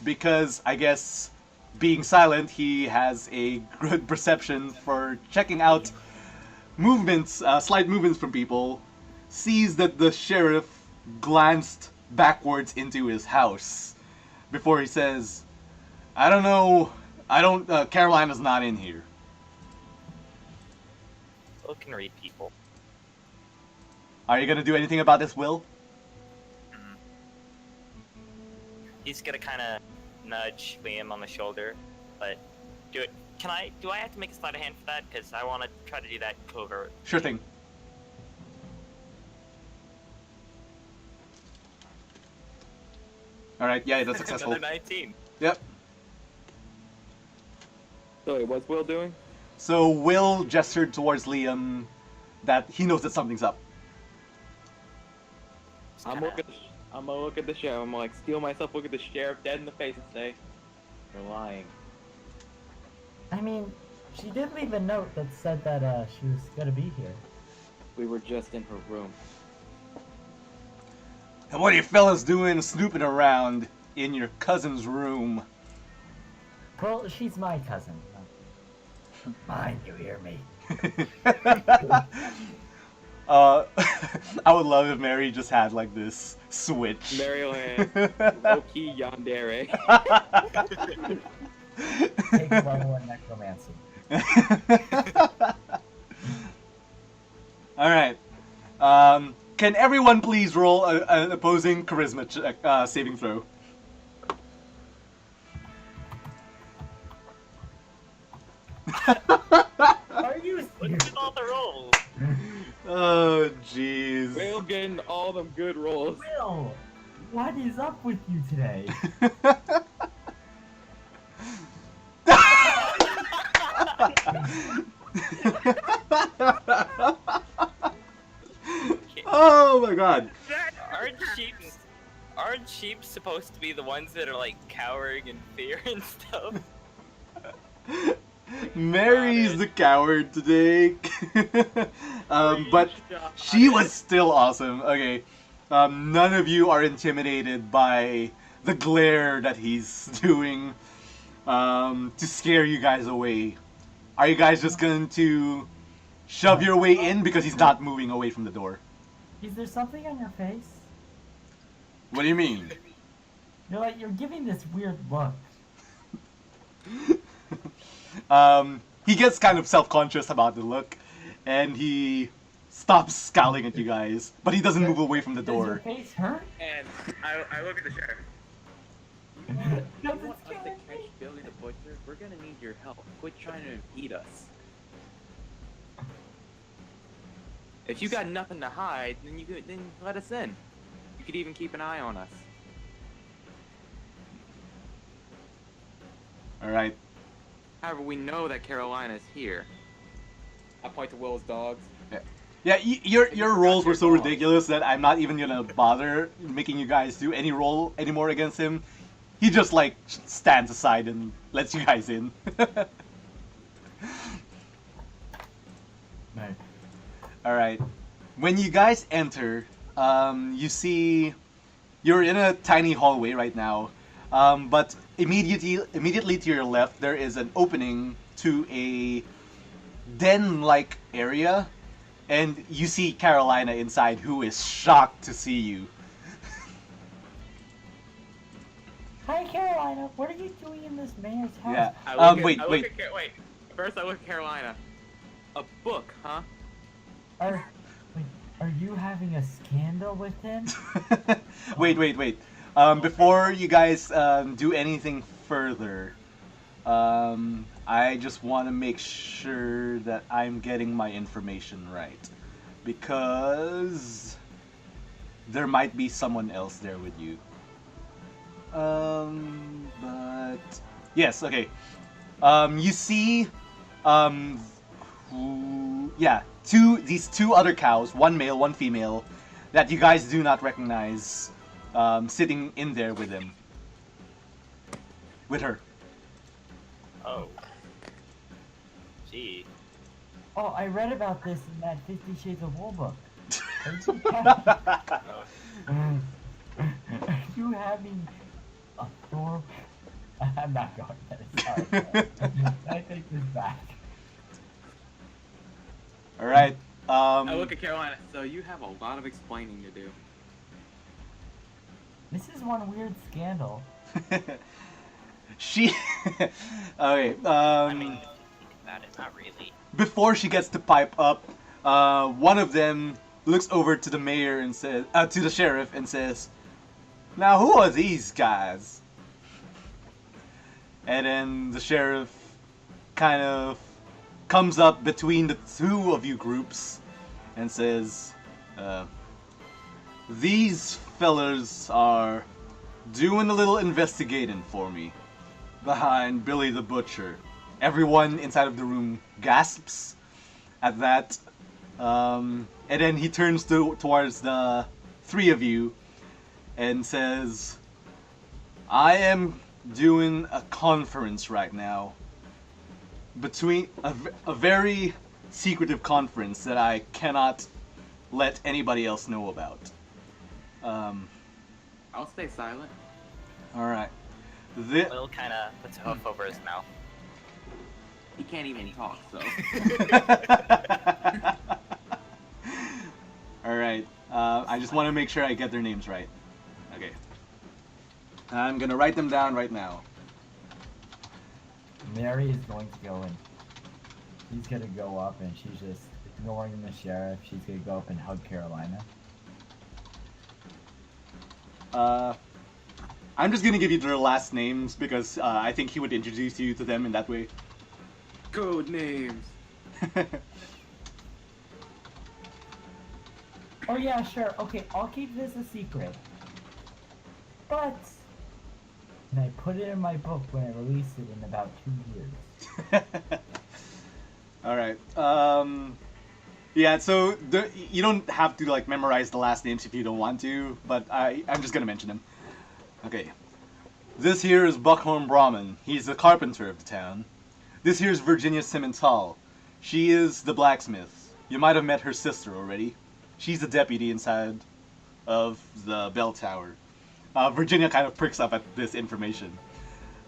Speaker 1: because I guess being silent, he has a good perception for checking out movements, slight movements from people, sees that the sheriff glanced backwards into his house before he says, I don't know, Carolina's not in here.
Speaker 3: Will can read people.
Speaker 1: Are you gonna do anything about this, Will?
Speaker 3: He's gonna kind of nudge Liam on the shoulder, but do I have to make a sleight of hand for that? Because I want to try to do that covert.
Speaker 1: Sure thing. Alright, yeah, that's successful.
Speaker 3: Another 19.
Speaker 1: Yep.
Speaker 4: So wait, what's Will doing?
Speaker 1: So Will gestured towards Liam that he knows that something's up.
Speaker 3: Just
Speaker 4: I'm
Speaker 3: kinda-
Speaker 4: gonna look at the sheriff. I'm gonna like steal myself, look at the sheriff dead in the face and say, "You're lying."
Speaker 2: I mean, she did leave a note that said that she was gonna be here.
Speaker 4: We were just in her room.
Speaker 1: And what are you fellas doing snooping around in your cousin's room?
Speaker 2: Well, she's my cousin. Mine, you hear me?
Speaker 1: I would love if Mary just had like this switch.
Speaker 4: Maryland, low-key yandere.
Speaker 2: Take level in necromancy.
Speaker 1: Alright. Can everyone please roll an opposing charisma check, saving throw?
Speaker 2: Are you
Speaker 3: Look
Speaker 2: serious?
Speaker 3: at all the rolls.
Speaker 1: Oh, jeez.
Speaker 4: Will getting all them good rolls.
Speaker 2: Will, what is up with you today?
Speaker 1: Oh my god.
Speaker 3: Aren't sheep supposed to be the ones that are like cowering in fear and stuff?
Speaker 1: Mary's the coward today. But she was still awesome. Okay. None of you are intimidated by the glare that he's doing to scare you guys away. Are you guys just going to shove your way in because he's not moving away from the door?
Speaker 2: Is there something on your face?
Speaker 1: What do you mean?
Speaker 2: You're giving this weird look.
Speaker 1: He gets kind of self-conscious about the look, and he stops scowling at you guys, but he doesn't move away from the
Speaker 2: Does your
Speaker 1: door.
Speaker 2: face hurt?
Speaker 4: And I look at the sheriff.
Speaker 2: Does
Speaker 4: You
Speaker 2: it
Speaker 4: want us to
Speaker 2: scare
Speaker 4: catch
Speaker 2: me?
Speaker 4: Billy the Butcher? We're gonna need your help. Quit trying to impede us. If you got nothing to hide, then let us in. You could even keep an eye on us.
Speaker 1: Alright.
Speaker 4: However, we know that Carolina's here. I point to Will's dogs.
Speaker 1: Yeah, your rolls were so ridiculous that I'm not even gonna bother making you guys do any roll anymore against him. He just like stands aside and lets you guys in.
Speaker 2: No.
Speaker 1: Alright. When you guys enter, you see you're in a tiny hallway right now. But immediately to your left there is an opening to a den-like area, and you see Carolina inside, who is shocked to see you.
Speaker 2: Hi, Carolina. What are you doing in this man's house?
Speaker 1: Yeah.
Speaker 4: I look
Speaker 1: Wait.
Speaker 4: wait. First I look at Carolina. A book, huh?
Speaker 2: Are, wait, Are you having a scandal with him?
Speaker 1: Wait. Before you guys do anything further, I just want to make sure that I'm getting my information right. Because there might be someone else there with you. But yes, okay. You see, these two other cows, one male, one female, that you guys do not recognize, sitting in there with him, with her.
Speaker 3: Oh. Gee.
Speaker 2: Oh, I read about this in that 50 Shades of Wool book. Are you having a Thor? I'm not going there. Sorry. I take this back.
Speaker 1: All right.
Speaker 4: I look at Carolina. So you have a lot of explaining to do.
Speaker 2: This is one weird scandal.
Speaker 1: She. Okay.
Speaker 3: I mean, if you think about it, not really.
Speaker 1: Before she gets to pipe up, one of them looks over to the mayor and says, to the sheriff and says, "Now who are these guys?" And then the sheriff kind of comes up between the two of you groups and says, "These fellers are doing a little investigating for me behind Billy the Butcher." Everyone inside of the room gasps at that. And then he turns towards the three of you and says, "I am doing a conference right now. Between a very secretive conference that I cannot let anybody else know about."
Speaker 4: I'll stay silent.
Speaker 1: Alright.
Speaker 3: Will kind of puts a hoof over his mouth.
Speaker 4: He can't even talk, so.
Speaker 1: Alright. I just want to make sure I get their names right. Okay. I'm gonna write them down right now.
Speaker 2: Mary is going to go in. She's gonna go up and she's just ignoring the sheriff. She's gonna go up and hug Carolina.
Speaker 1: I'm just gonna give you their last names because I think he would introduce you to them in that way.
Speaker 4: Code names.
Speaker 2: Oh yeah, sure. Okay, I'll keep this a secret. But and I put it in my book when I release it in about 2 years.
Speaker 1: Alright. Yeah, so you don't have to like memorize the last names if you don't want to, but I'm just gonna mention them. Okay. This here is Buckhorn Brahman. He's the carpenter of the town. This here's Virginia Simmons Hall. She is the blacksmith. You might have met her sister already. She's the deputy inside of the bell tower. Virginia kind of pricks up at this information.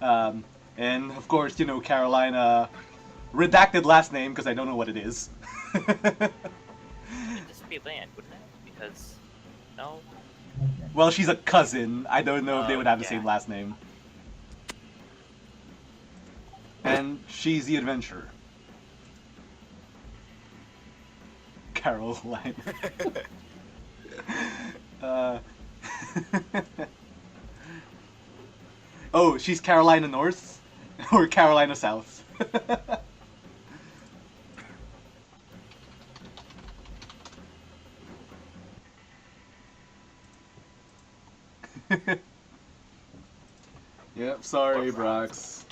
Speaker 1: And of course, you know, Carolina, redacted last name because I don't know what it is.
Speaker 3: It'd just be land, wouldn't it? Because, no?
Speaker 1: Well, she's a cousin. I don't know if they would have the
Speaker 3: yeah.
Speaker 1: same last name. And she's the adventurer. Caroline. Oh, she's Carolina North? Or Carolina South? Yep, sorry, Brox.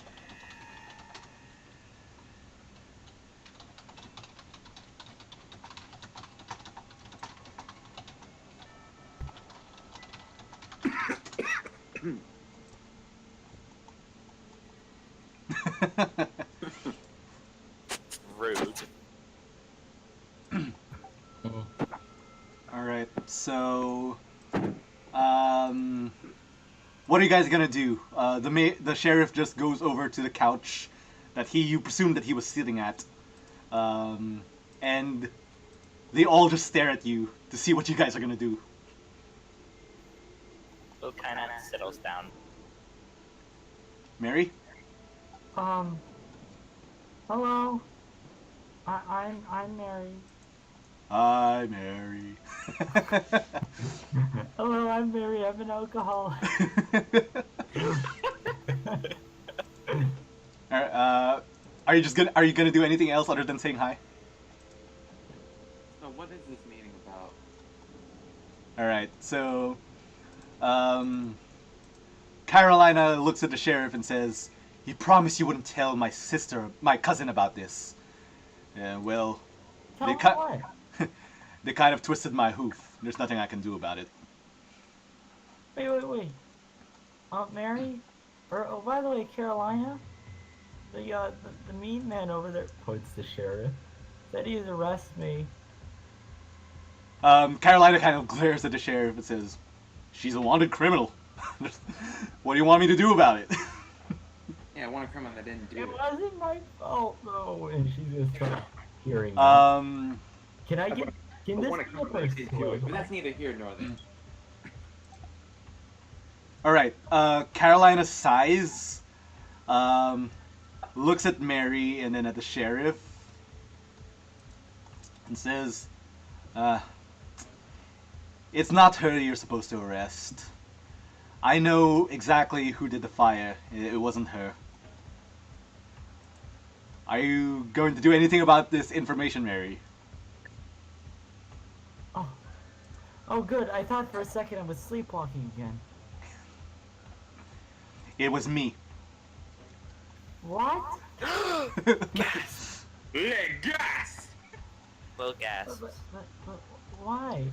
Speaker 3: Rude.
Speaker 1: Alright, so... what are you guys gonna do? The sheriff just goes over to the couch that you presumed that he was sitting at. And they all just stare at you to see what you guys are gonna do.
Speaker 3: Will kind of settles down.
Speaker 1: Mary?
Speaker 2: Hello. I'm Mary.
Speaker 1: Hi, Mary.
Speaker 2: Hello, I'm Mary. I'm an alcoholic.
Speaker 1: Are you gonna do anything else other than saying hi?
Speaker 4: So what is this meeting about?
Speaker 1: All right. So, Carolina looks at the sheriff and says, "You promised you wouldn't tell my cousin about this." Yeah. Well,
Speaker 2: Tell
Speaker 1: they
Speaker 2: me
Speaker 1: cut.
Speaker 2: what?
Speaker 1: They kind of twisted my hoof. There's nothing I can do about it.
Speaker 2: Wait. Mary? Oh, by the way, Carolina? The mean man over there, points the sheriff, said he'd arrest me.
Speaker 1: Carolina kind of glares at the sheriff and says, "She's a wanted criminal. What do you want me to do about it?"
Speaker 4: Yeah, I want a criminal that didn't do
Speaker 2: It
Speaker 4: it.
Speaker 2: wasn't my fault, though. And she's gonna start hearing. Can I get? Can
Speaker 4: I
Speaker 2: this
Speaker 4: want a
Speaker 2: be a
Speaker 4: criminal that didn't do it, but
Speaker 2: persuade?
Speaker 4: that's neither here nor there.
Speaker 1: All right. Carolina sighs, looks at Mary and then at the sheriff, and says, "It's not her you're supposed to arrest. I know exactly who did the fire. It wasn't her. Are you going to do anything about this information, Mary?"
Speaker 2: Oh, good. I thought for a second I was sleepwalking again.
Speaker 1: It was me.
Speaker 2: What?
Speaker 3: Gas.
Speaker 4: Let gas!
Speaker 3: Little gas.
Speaker 2: But why?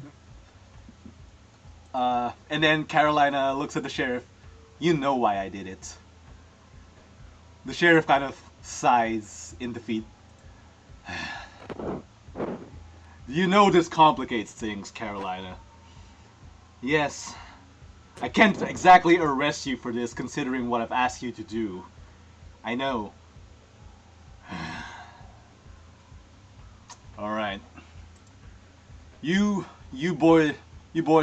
Speaker 1: And then Carolina looks at the sheriff. "You know why I did it." The sheriff kind of sighs in defeat. "You know this complicates things, Carolina." "Yes. I can't exactly arrest you for this considering what I've asked you to do. I know." Alright. You boys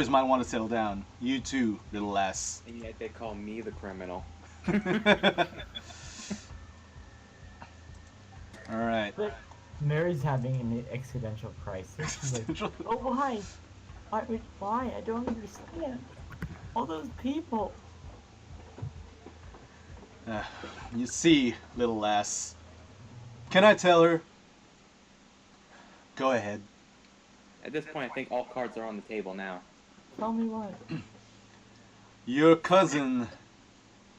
Speaker 1: might want to settle down. You too, little lass.
Speaker 4: And yet they call me the criminal.
Speaker 1: Alright.
Speaker 2: But Mary's having an existential crisis. She's like, oh, why? Why? I don't understand. All those people.
Speaker 1: You see, little lass. Can I tell her? Go ahead.
Speaker 4: At this point, I think all cards are on the table now.
Speaker 2: Tell me what.
Speaker 1: Your cousin,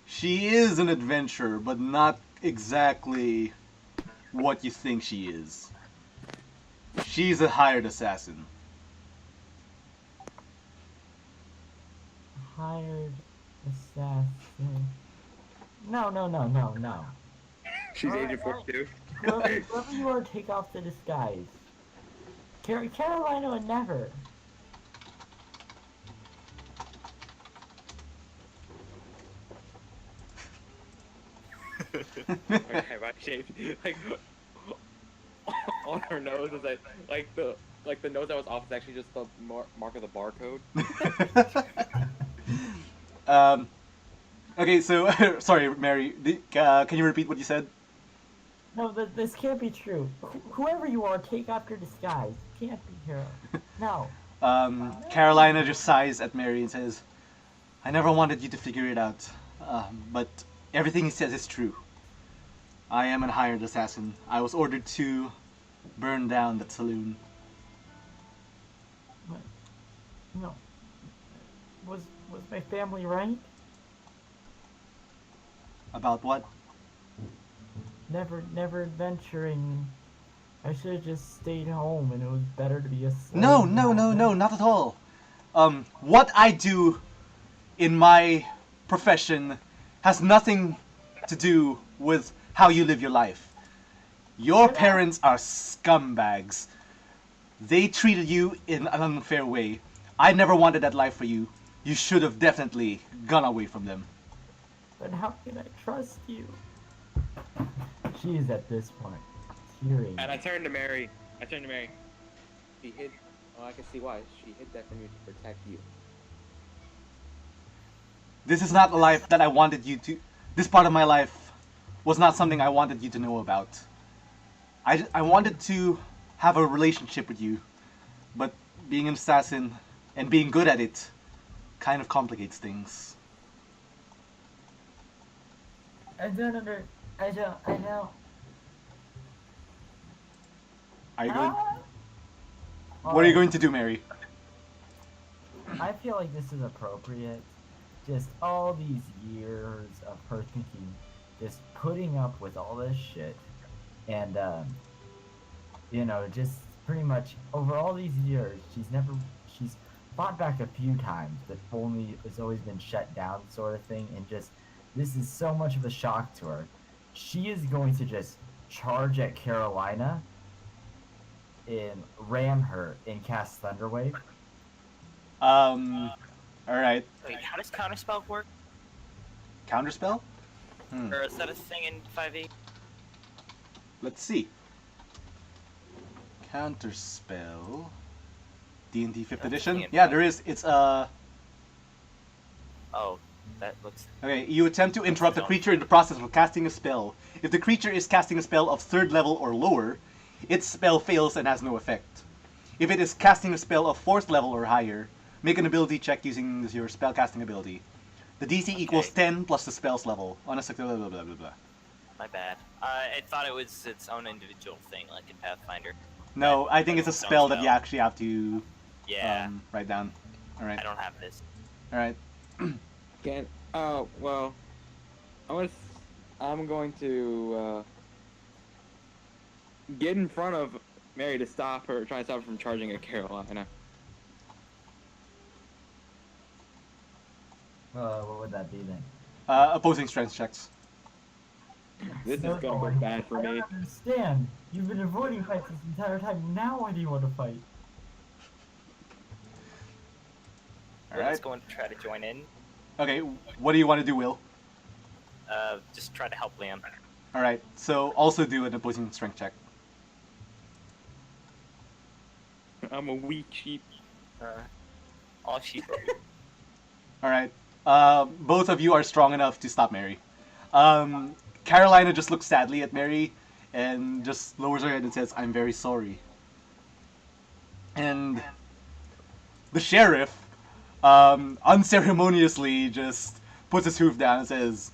Speaker 1: she is an adventurer, but not exactly what you think she is. She's a hired assassin.
Speaker 2: Hired assassin. No.
Speaker 4: She's
Speaker 2: Alright,
Speaker 4: Agent 42.
Speaker 2: Whoever you are, take off the disguise. Carolina would never.
Speaker 4: Okay, right shape. Like on her nose is like the nose that was off is actually just the mark of the barcode.
Speaker 1: Okay, so sorry, Mary. Can you repeat what you said?
Speaker 2: No, this can't be true. Whoever you are, take off your disguise. Can't be Carol. No.
Speaker 1: Carolina just sighs at Mary and says, "I never wanted you to figure it out, but everything he says is true. I am a hired assassin. I was ordered to burn down that saloon."
Speaker 2: What? No. Was my family right?
Speaker 1: About what?
Speaker 2: Never adventuring. I should have just stayed home, and it was better to be a slave.
Speaker 1: No, not at all. What I do in my profession has nothing to do with how you live your life. Your parents are scumbags. They treated you in an unfair way. I never wanted that life for you. You should have definitely gone away from them.
Speaker 2: But how can I trust you? She is at this point tearing.
Speaker 4: And I turned to Mary. She hid. Oh, I can see why. She hid that from you to protect you.
Speaker 1: This is not a life that I wanted you to... This part of my life was not something I wanted you to know about. I wanted to have a relationship with you. but being an assassin and being good at it kind of complicates things.
Speaker 2: I don't.
Speaker 1: Are you going?
Speaker 2: Ah!
Speaker 1: What are you going to do, Mary?
Speaker 2: I feel like this is appropriate. Just all these years of her thinking, just putting up with all this shit, and just pretty much over all these years, she's fought back a few times, but only it's always been shut down, sort of thing, and just this is so much of a shock to her. She is going to just charge at Carolina and ram her and cast Thunderwave.
Speaker 1: Alright.
Speaker 3: Wait, how does counterspell work?
Speaker 1: Counterspell?
Speaker 3: Or is that a thing in 5e?
Speaker 1: Let's see. Counterspell. D&D 5th edition?
Speaker 3: in
Speaker 1: Yeah,
Speaker 3: 5e.
Speaker 1: there is. It's
Speaker 3: Oh, that looks.
Speaker 1: Okay, you attempt to interrupt a creature in the process of casting a spell. If the creature is casting a spell of 3rd level or lower, its spell fails and has no effect. If it is casting a spell of 4th level or higher, make an ability check using your spellcasting ability. The DC equals 10 plus the spell's level. On a blah blah blah blah blah.
Speaker 3: My bad. I thought it was its own individual thing, like in Pathfinder.
Speaker 1: No, I think it's a
Speaker 3: Don't
Speaker 1: spell that you
Speaker 3: spell.
Speaker 1: actually have to
Speaker 3: Yeah,
Speaker 1: write down. Alright.
Speaker 3: I don't have this.
Speaker 1: Alright.
Speaker 4: Can well, I'm going to get in front of Mary to stop her, try to stop her from charging at Carolina.
Speaker 2: What would that be then?
Speaker 1: Opposing strength checks.
Speaker 4: This is
Speaker 2: No,
Speaker 4: gonna go bad for
Speaker 2: I
Speaker 4: me.
Speaker 2: don't understand. You've been avoiding fights this entire time. Now why do you want to fight?
Speaker 3: Will's
Speaker 1: Alright.
Speaker 3: going to try to join in.
Speaker 1: Okay, what do you want to do, Will?
Speaker 3: Just try to help Liam.
Speaker 1: Alright, so also do an opposing strength check.
Speaker 4: I'm a weak sheep.
Speaker 3: All sheep.
Speaker 1: Alright. Both of you are strong enough to stop Mary. Carolina just looks sadly at Mary and just lowers her head and says, "I'm very sorry." And the sheriff unceremoniously just puts his hoof down and says,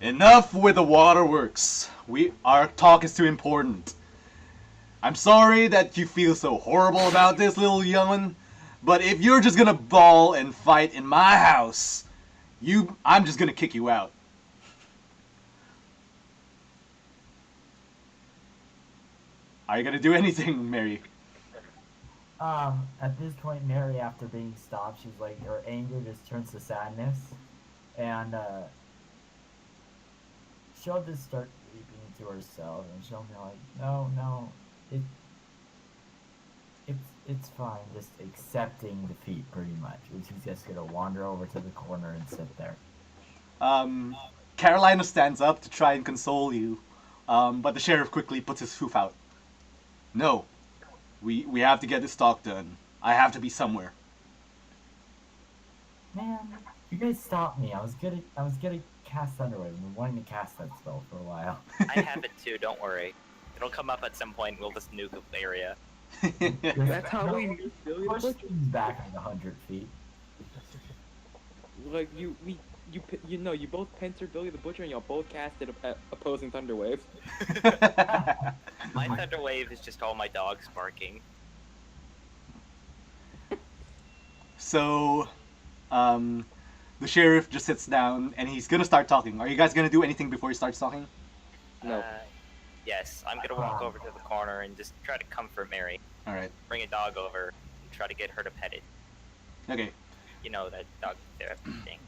Speaker 1: "Enough with the waterworks. Our talk is too important. I'm sorry that you feel so horrible about this, little young'un, but if you're just gonna bawl and fight in my house, I'm just gonna kick you out." Are you gonna do anything, Mary?
Speaker 2: At this point, Mary, after being stopped, she's like, her anger just turns to sadness, and she'll just start weeping to herself, and she'll be like, "No, it's fine, just accepting defeat, pretty much." And she's just gonna wander over to the corner and sit there.
Speaker 1: Carolina stands up to try and console you, but the sheriff quickly puts his hoof out. "No, we have to get this talk done. I have to be somewhere."
Speaker 2: Man, you guys stopped me. I was gonna cast Thunderwave. I've been wanting to cast that spell for a while.
Speaker 3: I have it too, don't worry. It'll come up at some point, we'll just nuke the area.
Speaker 4: That's how we knew Billy the
Speaker 2: Push
Speaker 4: Butcher.
Speaker 2: things back like 100 feet.
Speaker 4: Like you both pincer Billy the Butcher and y'all both casted opposing thunder waves.
Speaker 3: My Thunder Wave is just all my dogs barking.
Speaker 1: So, the sheriff just sits down and he's gonna start talking. Are you guys gonna do anything before he starts talking?
Speaker 4: No.
Speaker 3: Yes, I'm gonna walk over to the corner and just try to comfort Mary.
Speaker 1: Alright.
Speaker 3: Bring a dog over and try to get her to pet it.
Speaker 1: Okay.
Speaker 3: You know, that dog therapy thing.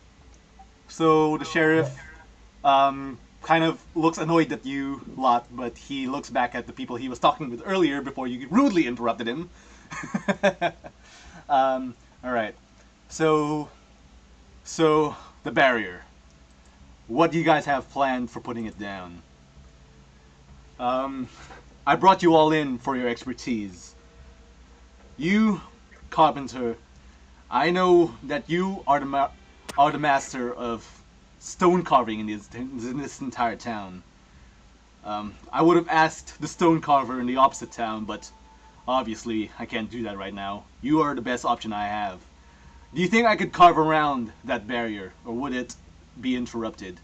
Speaker 1: So the sheriff kind of looks annoyed at you lot, but he looks back at the people he was talking with earlier before you rudely interrupted him. Alright. So the barrier. What do you guys have planned for putting it down? I brought you all in for your expertise. You, Carpenter, I know that you are the master of stone carving in this entire town. I would have asked the stone carver in the opposite town, but obviously I can't do that right now. You are the best option I have. Do you think I could carve around that barrier, or would it be interrupted?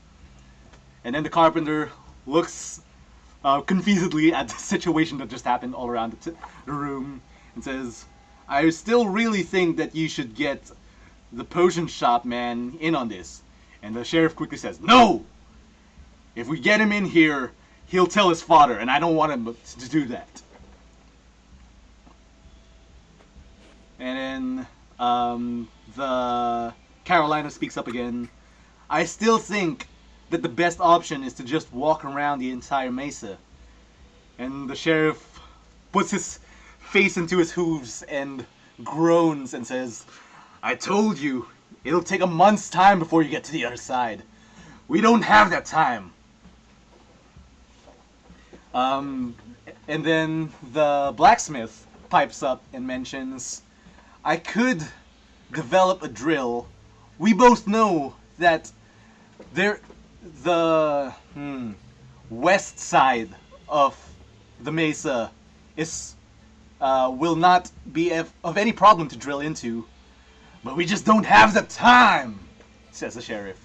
Speaker 1: And then the carpenter looks confusedly at the situation that just happened all around the room and says, I still really think that you should get the potion shop man in on this. And the sheriff quickly says, no! If we get him in here, he'll tell his father, and I don't want him to do that. And then the Carolina speaks up again. I still think that the best option is to just walk around the entire mesa. And the sheriff puts his face into his hooves and groans and says, I told you, it'll take a month's time before you get to the other side. We don't have that time. And then the blacksmith pipes up and mentions, I could develop a drill. We both know that the west side of the mesa is will not be of any problem to drill into, but we just don't have the time, says the sheriff.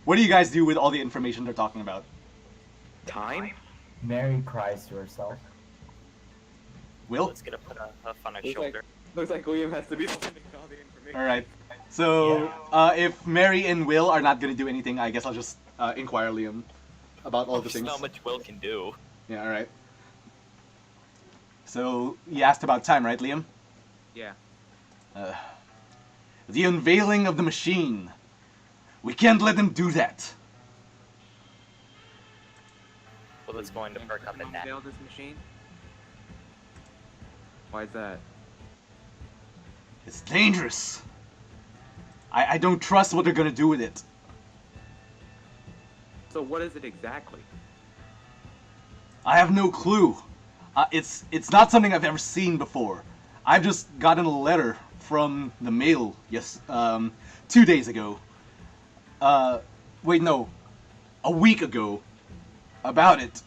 Speaker 1: What do you guys do with all the information they're talking about?
Speaker 4: Time?
Speaker 2: Mary cries to herself.
Speaker 1: Will?
Speaker 3: Let's get a put a on her
Speaker 4: Looks
Speaker 3: shoulder.
Speaker 4: Looks like William has to be sending all the information.
Speaker 1: Alright. So, if Mary and Will are not going to do anything, I guess I'll just inquire Liam about all the
Speaker 3: There's
Speaker 1: things.
Speaker 3: not much Will can do.
Speaker 1: Yeah, alright. So, you asked about time, right, Liam?
Speaker 4: Yeah.
Speaker 1: The unveiling of the machine. We can't let them do that.
Speaker 3: Will is going to perk up in that.
Speaker 4: Unveil this machine? Why is that?
Speaker 1: It's dangerous. I don't trust what they're gonna do with it.
Speaker 4: So what is it exactly?
Speaker 1: I have no clue. It's not something I've ever seen before. I've just gotten a letter from the mail, 2 days ago. Wait, no, a week ago, about it,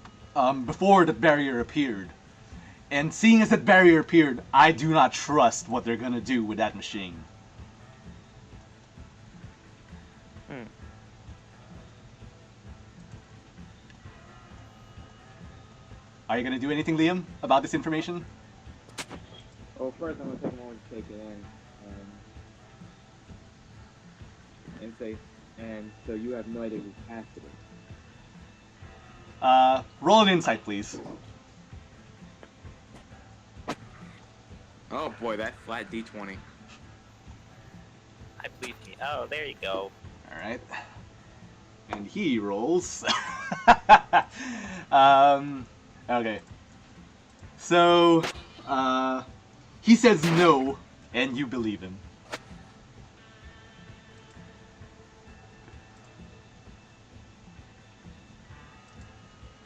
Speaker 1: before the barrier appeared. And seeing as that barrier appeared, I do not trust what they're gonna do with that machine. Are you gonna do anything, Liam, about this information?
Speaker 4: Well, first I'm gonna take a moment to take it in, and say, and so you have no idea who passed it.
Speaker 1: Roll an insight, please.
Speaker 4: Oh boy, that flat D20.
Speaker 3: I believe me. Oh, there you go.
Speaker 1: Alright. And he rolls. Okay. So, he says no, and you believe him.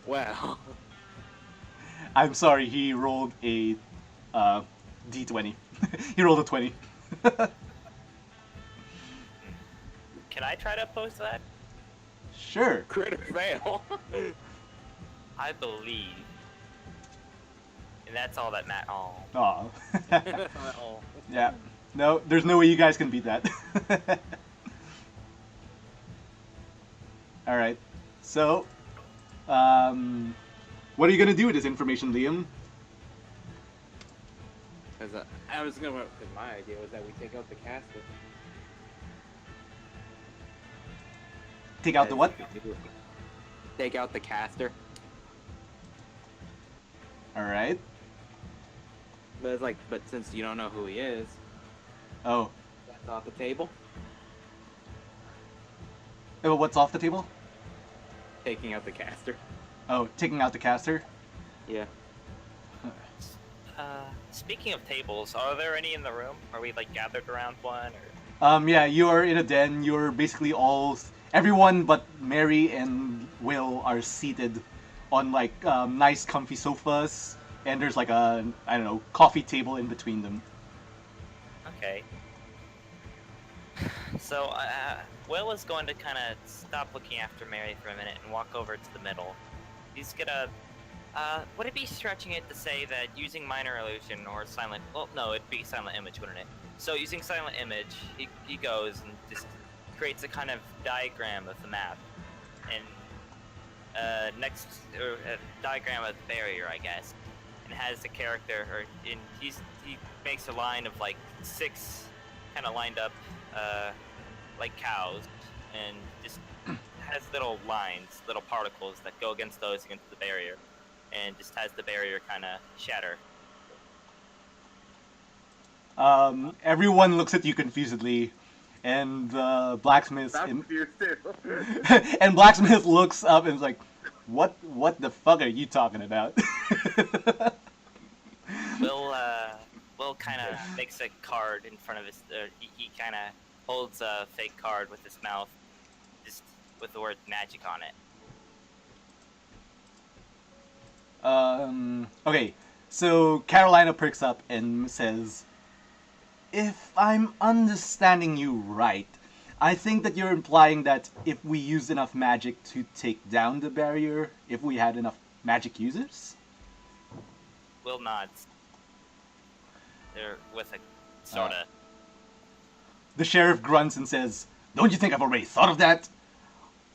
Speaker 4: Wow.
Speaker 1: I'm sorry, he rolled a D20. He rolled a 20.
Speaker 3: Can I try to oppose that?
Speaker 1: Sure.
Speaker 4: Crit fail.
Speaker 3: I believe. And that's all that matters. Oh.
Speaker 1: Aw.
Speaker 4: Oh.
Speaker 1: Yeah. No, there's no way you guys can beat that. Alright. So, what are you gonna do with this information, Liam?
Speaker 4: Cause I was gonna. Cause my idea was that we take out the casket.
Speaker 1: Take out the what?
Speaker 4: Take out the caster.
Speaker 1: Alright.
Speaker 4: But it's like, but since you don't know who he is,
Speaker 1: Oh.
Speaker 4: that's off the table.
Speaker 1: Oh, what's off the table?
Speaker 4: Taking out the caster.
Speaker 1: Oh, taking out the caster?
Speaker 4: Yeah.
Speaker 3: Speaking of tables, are there any in the room? Are we like gathered around one or?
Speaker 1: Yeah, you are in a den. You're basically everyone but Mary and Will are seated on like nice comfy sofas, and there's like a, I don't know, coffee table in between them.
Speaker 3: Okay. So, Will is going to kind of stop looking after Mary for a minute and walk over to the middle. He's gonna Would it be stretching it to say that using minor illusion or silent? Well, no, it'd be silent image, wouldn't it? So using silent image, he goes and just creates a kind of diagram of the map, and next or a diagram of the barrier, I guess, and has the character, or he makes a line of like 6 kind of lined up, like cows, and just has little lines, little particles that go against the barrier, and just has the barrier kind of shatter.
Speaker 1: Everyone looks at you confusedly, and blacksmith
Speaker 4: That's weird too.
Speaker 1: and blacksmith looks up and is like, "What the fuck are you talking about?"
Speaker 3: Will kind of makes a card in front of his. He kind of holds a fake card with his mouth, just with the word magic on it.
Speaker 1: Okay, so Carolina perks up and says, "If I'm understanding you right, I think that you're implying that if we used enough magic to take down the barrier, if we had enough magic users?"
Speaker 3: Will nods. They're with a sorta.
Speaker 1: The sheriff grunts and says, "Don't you think I've already thought of that?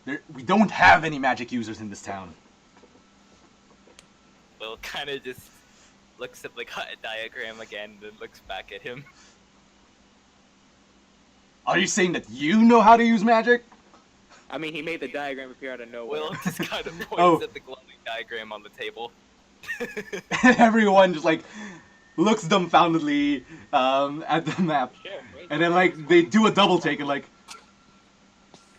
Speaker 1: We don't have any magic users in this town."
Speaker 3: Will kind of just looks at the diagram again, and then looks back at him.
Speaker 1: Are you saying that you know how to use magic?
Speaker 4: I mean, he made the diagram appear out of nowhere.
Speaker 3: Will just kind of points
Speaker 1: Oh.
Speaker 3: at the glowing diagram on the table.
Speaker 1: Everyone just like looks dumbfoundedly at the map, and then like they do a double take and like,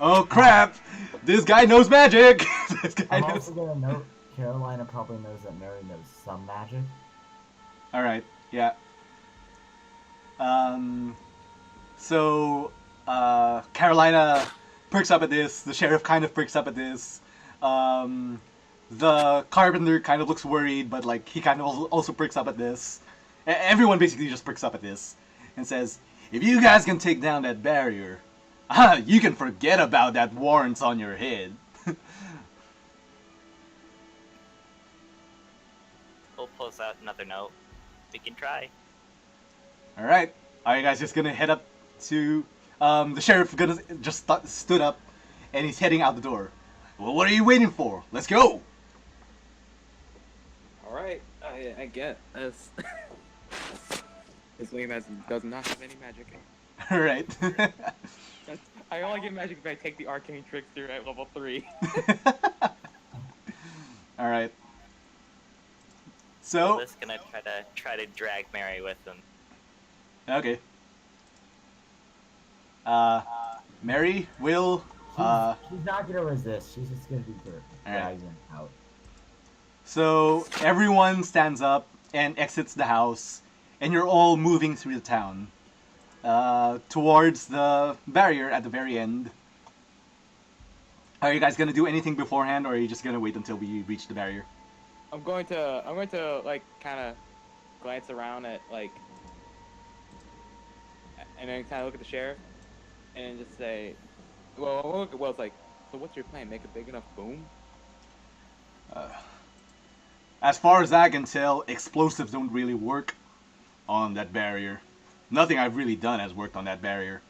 Speaker 1: "Oh crap! This guy knows magic." This guy
Speaker 2: I'm
Speaker 1: knows.
Speaker 2: also gonna note Carolina probably knows that Mary knows some magic.
Speaker 1: All right, yeah. So Carolina perks up at this. The sheriff kind of perks up at this. The carpenter kind of looks worried, but like he kind of also perks up at this. Everyone basically just perks up at this and says, "If you guys can take down that barrier, you can forget about that warrants on your head."
Speaker 3: Will pulls out another note. We can try.
Speaker 1: All right, are you guys just gonna head up to? The sheriff stood up, and he's heading out the door. Well, what are you waiting for? Let's go.
Speaker 4: All right, I get this. This lame ass does not have any magic.
Speaker 1: All right.
Speaker 4: I only get magic if I take the arcane trickster at level 3.
Speaker 1: All right.
Speaker 3: So
Speaker 1: So
Speaker 3: Will's gonna try to drag Mary with him.
Speaker 1: okay. Mary, Will,
Speaker 2: She's not gonna resist. She's just gonna be dragged out.
Speaker 1: So everyone stands up and exits the house, and you're all moving through the town towards the barrier at the very end. Are you guys gonna do anything beforehand, or are you just gonna wait until we reach the barrier?
Speaker 4: I'm going to like kind of glance around at like, and then kind of look at the sheriff, and just say, well, it's like, so what's your plan? Make a big enough boom?
Speaker 1: As far as I can tell, explosives don't really work on that barrier. Nothing I've really done has worked on that barrier.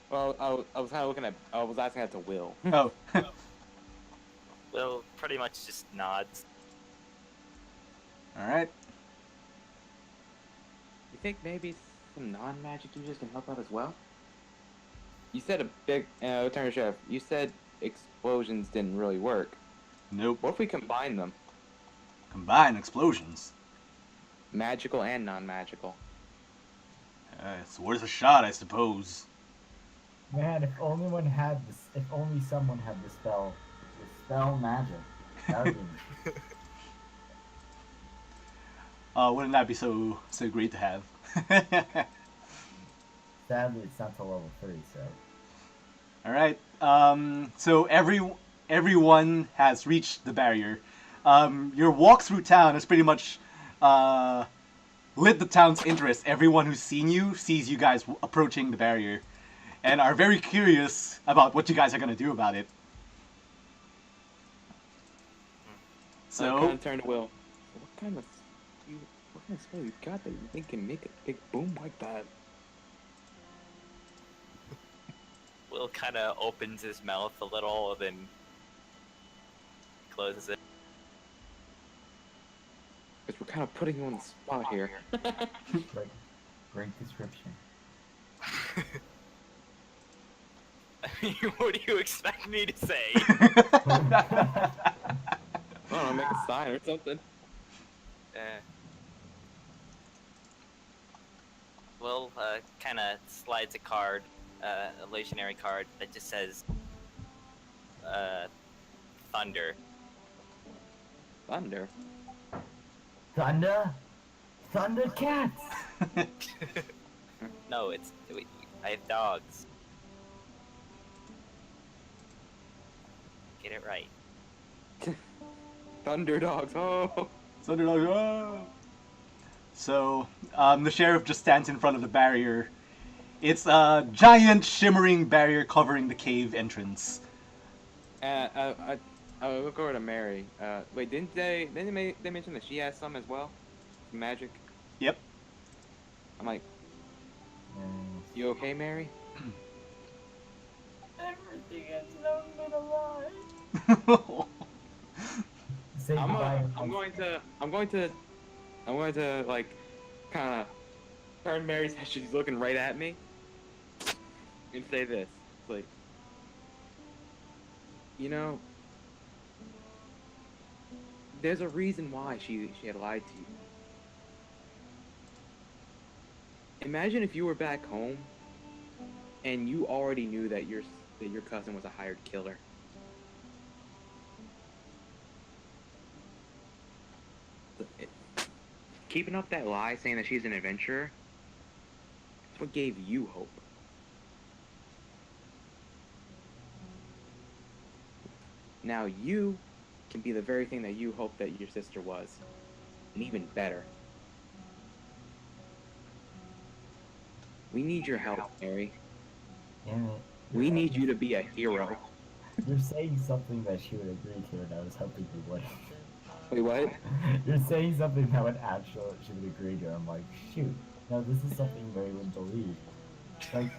Speaker 4: Well, I was kind of looking at, I was asking that to Will.
Speaker 1: Oh.
Speaker 3: Will pretty much just nods.
Speaker 1: Alright.
Speaker 4: You think maybe some non-magic users can help out as well? You said a big, Lieutenant Sheriff, you said explosions didn't really work.
Speaker 1: Nope.
Speaker 4: What if we combine them?
Speaker 1: Combine explosions.
Speaker 4: Magical and non-magical.
Speaker 1: It's worth a shot, I suppose.
Speaker 2: Man, if only one had this. If only someone had the spell magic. That would be.
Speaker 1: Wouldn't that be so great to have?
Speaker 2: Sadly, it's not till level 3, so.
Speaker 1: All right. So everyone has reached the barrier. Your walk through town has pretty much lit the town's interest. Everyone who's seen you sees you guys approaching the barrier, and are very curious about what you guys are gonna do about it. So,
Speaker 4: kind of turn to Will. What kind of spell you got that you think can make a big boom like that?
Speaker 3: Will kind of opens his mouth a little, then closes it.
Speaker 4: Because we're kind of putting you on the spot here.
Speaker 2: Great description.
Speaker 3: I mean, what do you expect me to say?
Speaker 4: I don't know, make a sign or something.
Speaker 3: Will kind of slides a card, a legionary card that just says Thunder.
Speaker 4: Thunder?
Speaker 2: Thunder? Thundercats!
Speaker 3: No, I have dogs. Get it right.
Speaker 4: Thunder dogs, oh!
Speaker 1: Thunderdog, ah! So, the sheriff just stands in front of the barrier. It's a giant shimmering barrier covering the cave entrance.
Speaker 4: I'll look over to Mary. Wait, didn't they mention that she has some as well? Some magic?
Speaker 1: Yep.
Speaker 4: I'm like, you okay, Mary?
Speaker 2: Everything has never been alive. Say goodbye.
Speaker 4: I'm going to like, kind of turn Mary's head. She's looking right at me, and say this, like, you know, there's a reason why she had lied to you. Imagine if you were back home, and you already knew that your cousin was a hired killer. Keeping up that lie, saying that she's an adventurer, that's what gave you hope. Now you can be the very thing that you hoped that your sister was, and even better. We need your help, Mary.
Speaker 2: Damn it.
Speaker 4: We need you to be a hero.
Speaker 2: You're saying something that she would agree to, and I was hoping you would.
Speaker 4: Wait, what?
Speaker 2: You're saying something that would actually she would agree to. I'm like, shoot, no, this is something Mary would believe. Like,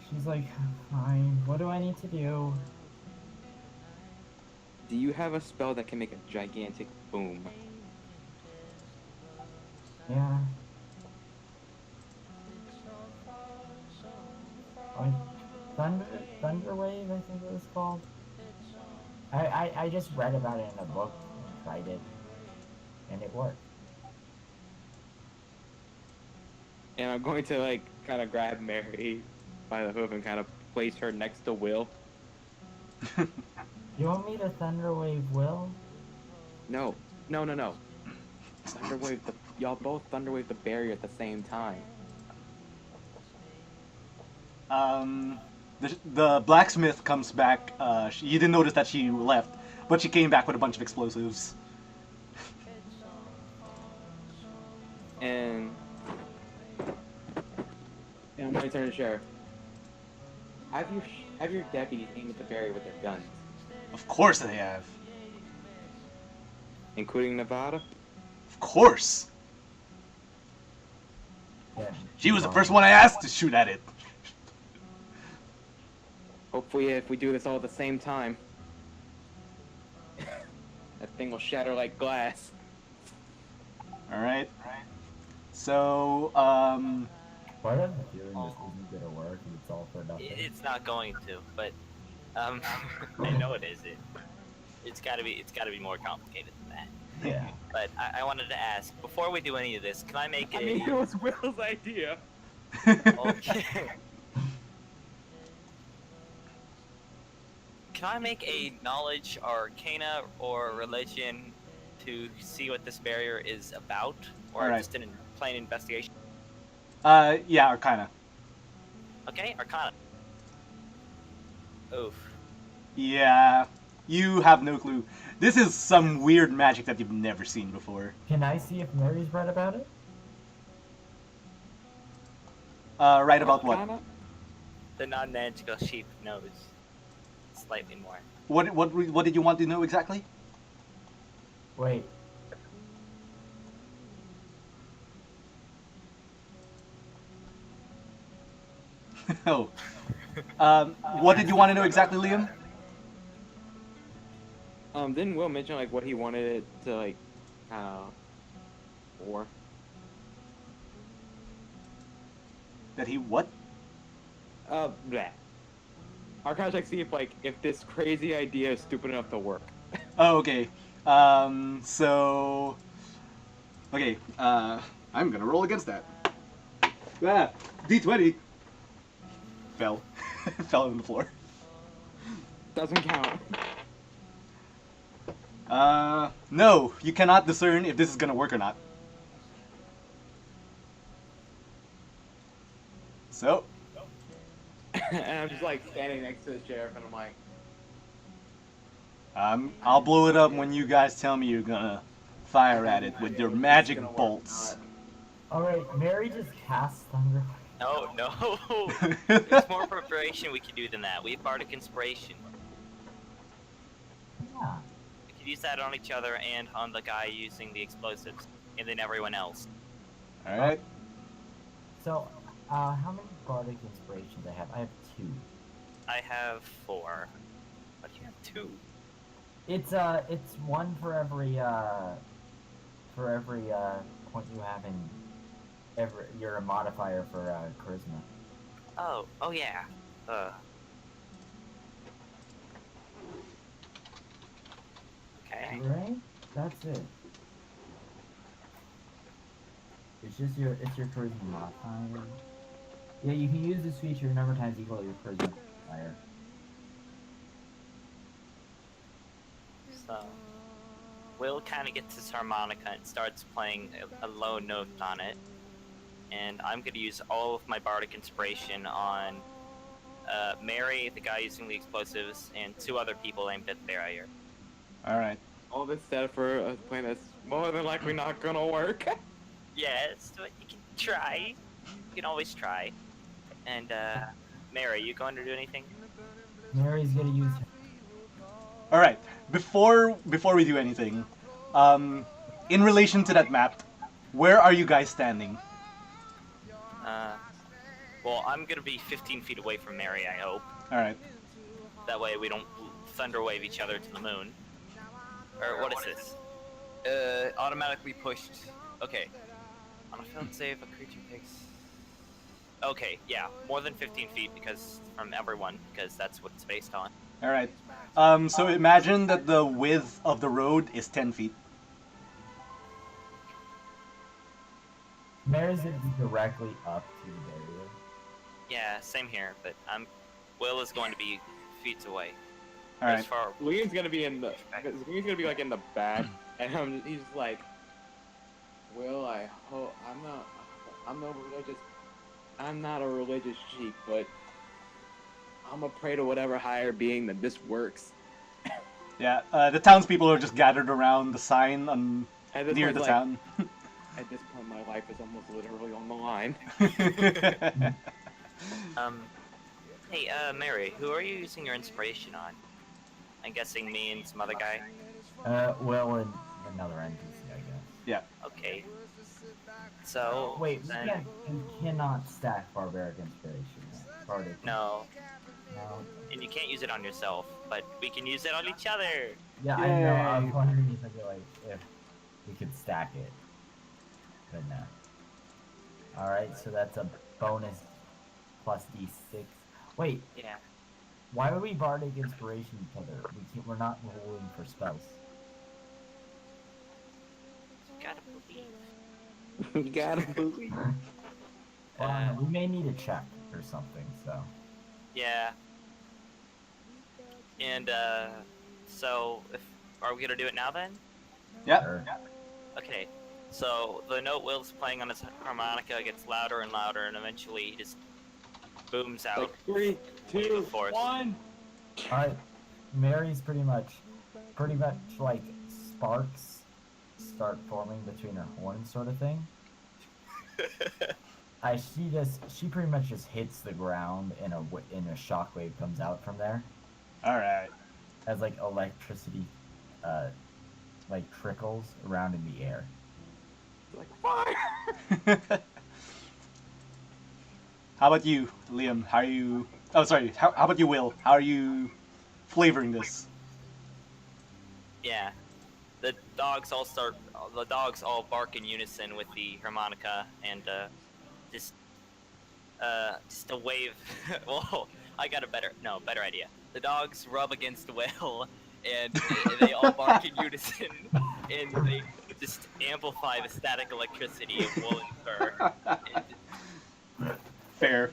Speaker 2: she's like, fine. What do I need to do?
Speaker 4: Do you have a spell that can make a gigantic boom?
Speaker 2: Yeah. Like, thunder wave, I think it was called. I just read about it in a book and tried it, and it worked.
Speaker 4: And I'm going to, like, kind of grab Mary by the hoof and kind of place her next to Will.
Speaker 2: You want me to thunder wave Will?
Speaker 4: No. Thunderwave y'all both thunderwave the barrier at the same time.
Speaker 1: The blacksmith comes back. You didn't notice that she left, but she came back with a bunch of explosives.
Speaker 4: And I'm going to turn to the sheriff. Have your deputies aim at the barrier with their guns,
Speaker 1: Of course they have.
Speaker 4: including Nevada?
Speaker 1: Of course.
Speaker 2: Yeah.
Speaker 1: She was the first one I asked to shoot at it.
Speaker 4: Hopefully, if we do this all at the same time, that thing will shatter like glass.
Speaker 1: Alright. So,
Speaker 2: Why do I have a feeling this isn't gonna work and it's all for nothing?
Speaker 3: It's not going to, but I know it isn't. It's gotta be more complicated than that.
Speaker 2: Yeah.
Speaker 3: But I wanted to ask, before we do any of this, can I make a...
Speaker 4: I mean, it was Will's idea.
Speaker 3: Okay. Can I make a knowledge, arcana, or religion to see what this barrier is about? Or
Speaker 1: Alright.
Speaker 3: just in plain investigation?
Speaker 1: yeah, Arcana.
Speaker 3: Okay, arcana. Oof.
Speaker 1: Yeah, you have no clue. This is some weird magic that you've never seen before.
Speaker 2: Can I see if Mary's right about it?
Speaker 1: Right about what?
Speaker 4: Arcana?
Speaker 3: The non-magical sheep knows. slightly more.
Speaker 1: What did you want to know exactly?
Speaker 2: Wait.
Speaker 1: Oh. What did you want to know exactly, Liam?
Speaker 4: Didn't Will mention like what he wanted it to like, for?
Speaker 1: That he what?
Speaker 4: Bleh. Our contract see if this crazy idea is stupid enough to work.
Speaker 1: Oh, okay. So. Okay, I'm gonna roll against that. Ah, D20. Fell. Fell on the floor.
Speaker 4: Doesn't count.
Speaker 1: No, you cannot discern if this is gonna work or not. So,
Speaker 4: And I'm just like standing next to the sheriff, and I'm like,
Speaker 1: I'll blow it up when you guys tell me you're gonna fire at it with your magic bolts.
Speaker 2: Alright, Mary just casts Thunder.
Speaker 3: No, no. There's more preparation we can do than that. We have Bardic Inspiration.
Speaker 2: Yeah.
Speaker 3: We could use that on each other and on the guy using the explosives, and then everyone else.
Speaker 1: Alright.
Speaker 2: So, how many Bardic Inspirations I have? I have 2.
Speaker 3: I have 4. But you have 2.
Speaker 2: It's one for every point you have in you're a modifier for charisma.
Speaker 3: Oh yeah. Okay.
Speaker 2: Right? That's it. It's your charisma modifier. Yeah, you can use this feature a number of times equal to your charisma modifier.
Speaker 3: So, Will kind of gets his harmonica and starts playing a low note on it. And I'm going to use all of my Bardic Inspiration on Mary, the guy using the explosives, and 2 other people aimed at the barrier.
Speaker 1: Alright.
Speaker 4: all this set for a plan that's more than likely not gonna work.
Speaker 3: Yes, but you can try. You can always try. And, Mary, you going to do anything?
Speaker 2: Mary's gonna use.
Speaker 1: Alright, before we do anything, in relation to that map, where are you guys standing?
Speaker 3: Well, I'm gonna be 15 feet away from Mary, I hope.
Speaker 1: Alright.
Speaker 3: That way we don't thunder wave each other to the moon. Or what is this? Automatically pushed. Okay. On a failed save, a creature takes... Okay, yeah, more than 15 feet because from everyone, because that's what it's based on.
Speaker 1: Alright. So imagine that the width of the road is 10 feet.
Speaker 2: Mary's gonna be directly up to the barrier.
Speaker 3: Yeah, same here, but Will is going to be feet away.
Speaker 1: Alright.
Speaker 3: As far
Speaker 4: Liam's gonna be in the. Liam's gonna be like in the back, and he's like, "Well, I hope I'm not a religious sheep, but I'm gonna pray to whatever higher being that this works."
Speaker 1: Yeah, the townspeople are just gathered around the sign on
Speaker 4: At this
Speaker 1: near
Speaker 4: point,
Speaker 1: the
Speaker 4: like,
Speaker 1: town.
Speaker 4: At this point, my life is almost literally on the line.
Speaker 3: Hey, Mary, who are you using your inspiration on? I'm guessing me and some other guy.
Speaker 2: Well, and another NPC, I guess.
Speaker 1: Yeah.
Speaker 3: Okay. So
Speaker 2: Wait,
Speaker 3: then,
Speaker 2: you cannot stack barbaric inspiration. Bardic.
Speaker 3: no,
Speaker 2: No.
Speaker 3: and you can't use it on yourself, but we can use it on each other.
Speaker 2: Yeah, I know. I
Speaker 1: Yay.
Speaker 2: was wondering if we could stack it, but no. All right, so that's a bonus plus d6. Wait,
Speaker 3: Yeah.
Speaker 2: why would we bardic inspiration each other? We're not rolling for spells.
Speaker 3: Gotta believe.
Speaker 4: You gotta believe.
Speaker 2: We may need a check or something. So.
Speaker 3: Yeah. And so are we gonna do it now then?
Speaker 1: Yeah.
Speaker 2: Sure.
Speaker 3: Okay. So the note Will's playing on his harmonica gets louder and louder, and eventually he just booms out.
Speaker 4: Like 3, 2, 1.
Speaker 2: All right, Mary's pretty much like sparks start forming between her horns, sort of thing. She pretty much just hits the ground and a shockwave comes out from there.
Speaker 1: All right.
Speaker 2: as like electricity, like trickles around in the air.
Speaker 4: Like fire.
Speaker 1: How about you, Liam? How are you? Oh, sorry. How about you, Will? How are you flavoring this?
Speaker 3: Yeah. The dogs all bark in unison with the harmonica and just a wave. Well, I got a better idea. The dogs rub against Will and they all bark in unison and they just amplify the static electricity of wool and fur. And
Speaker 1: Fair.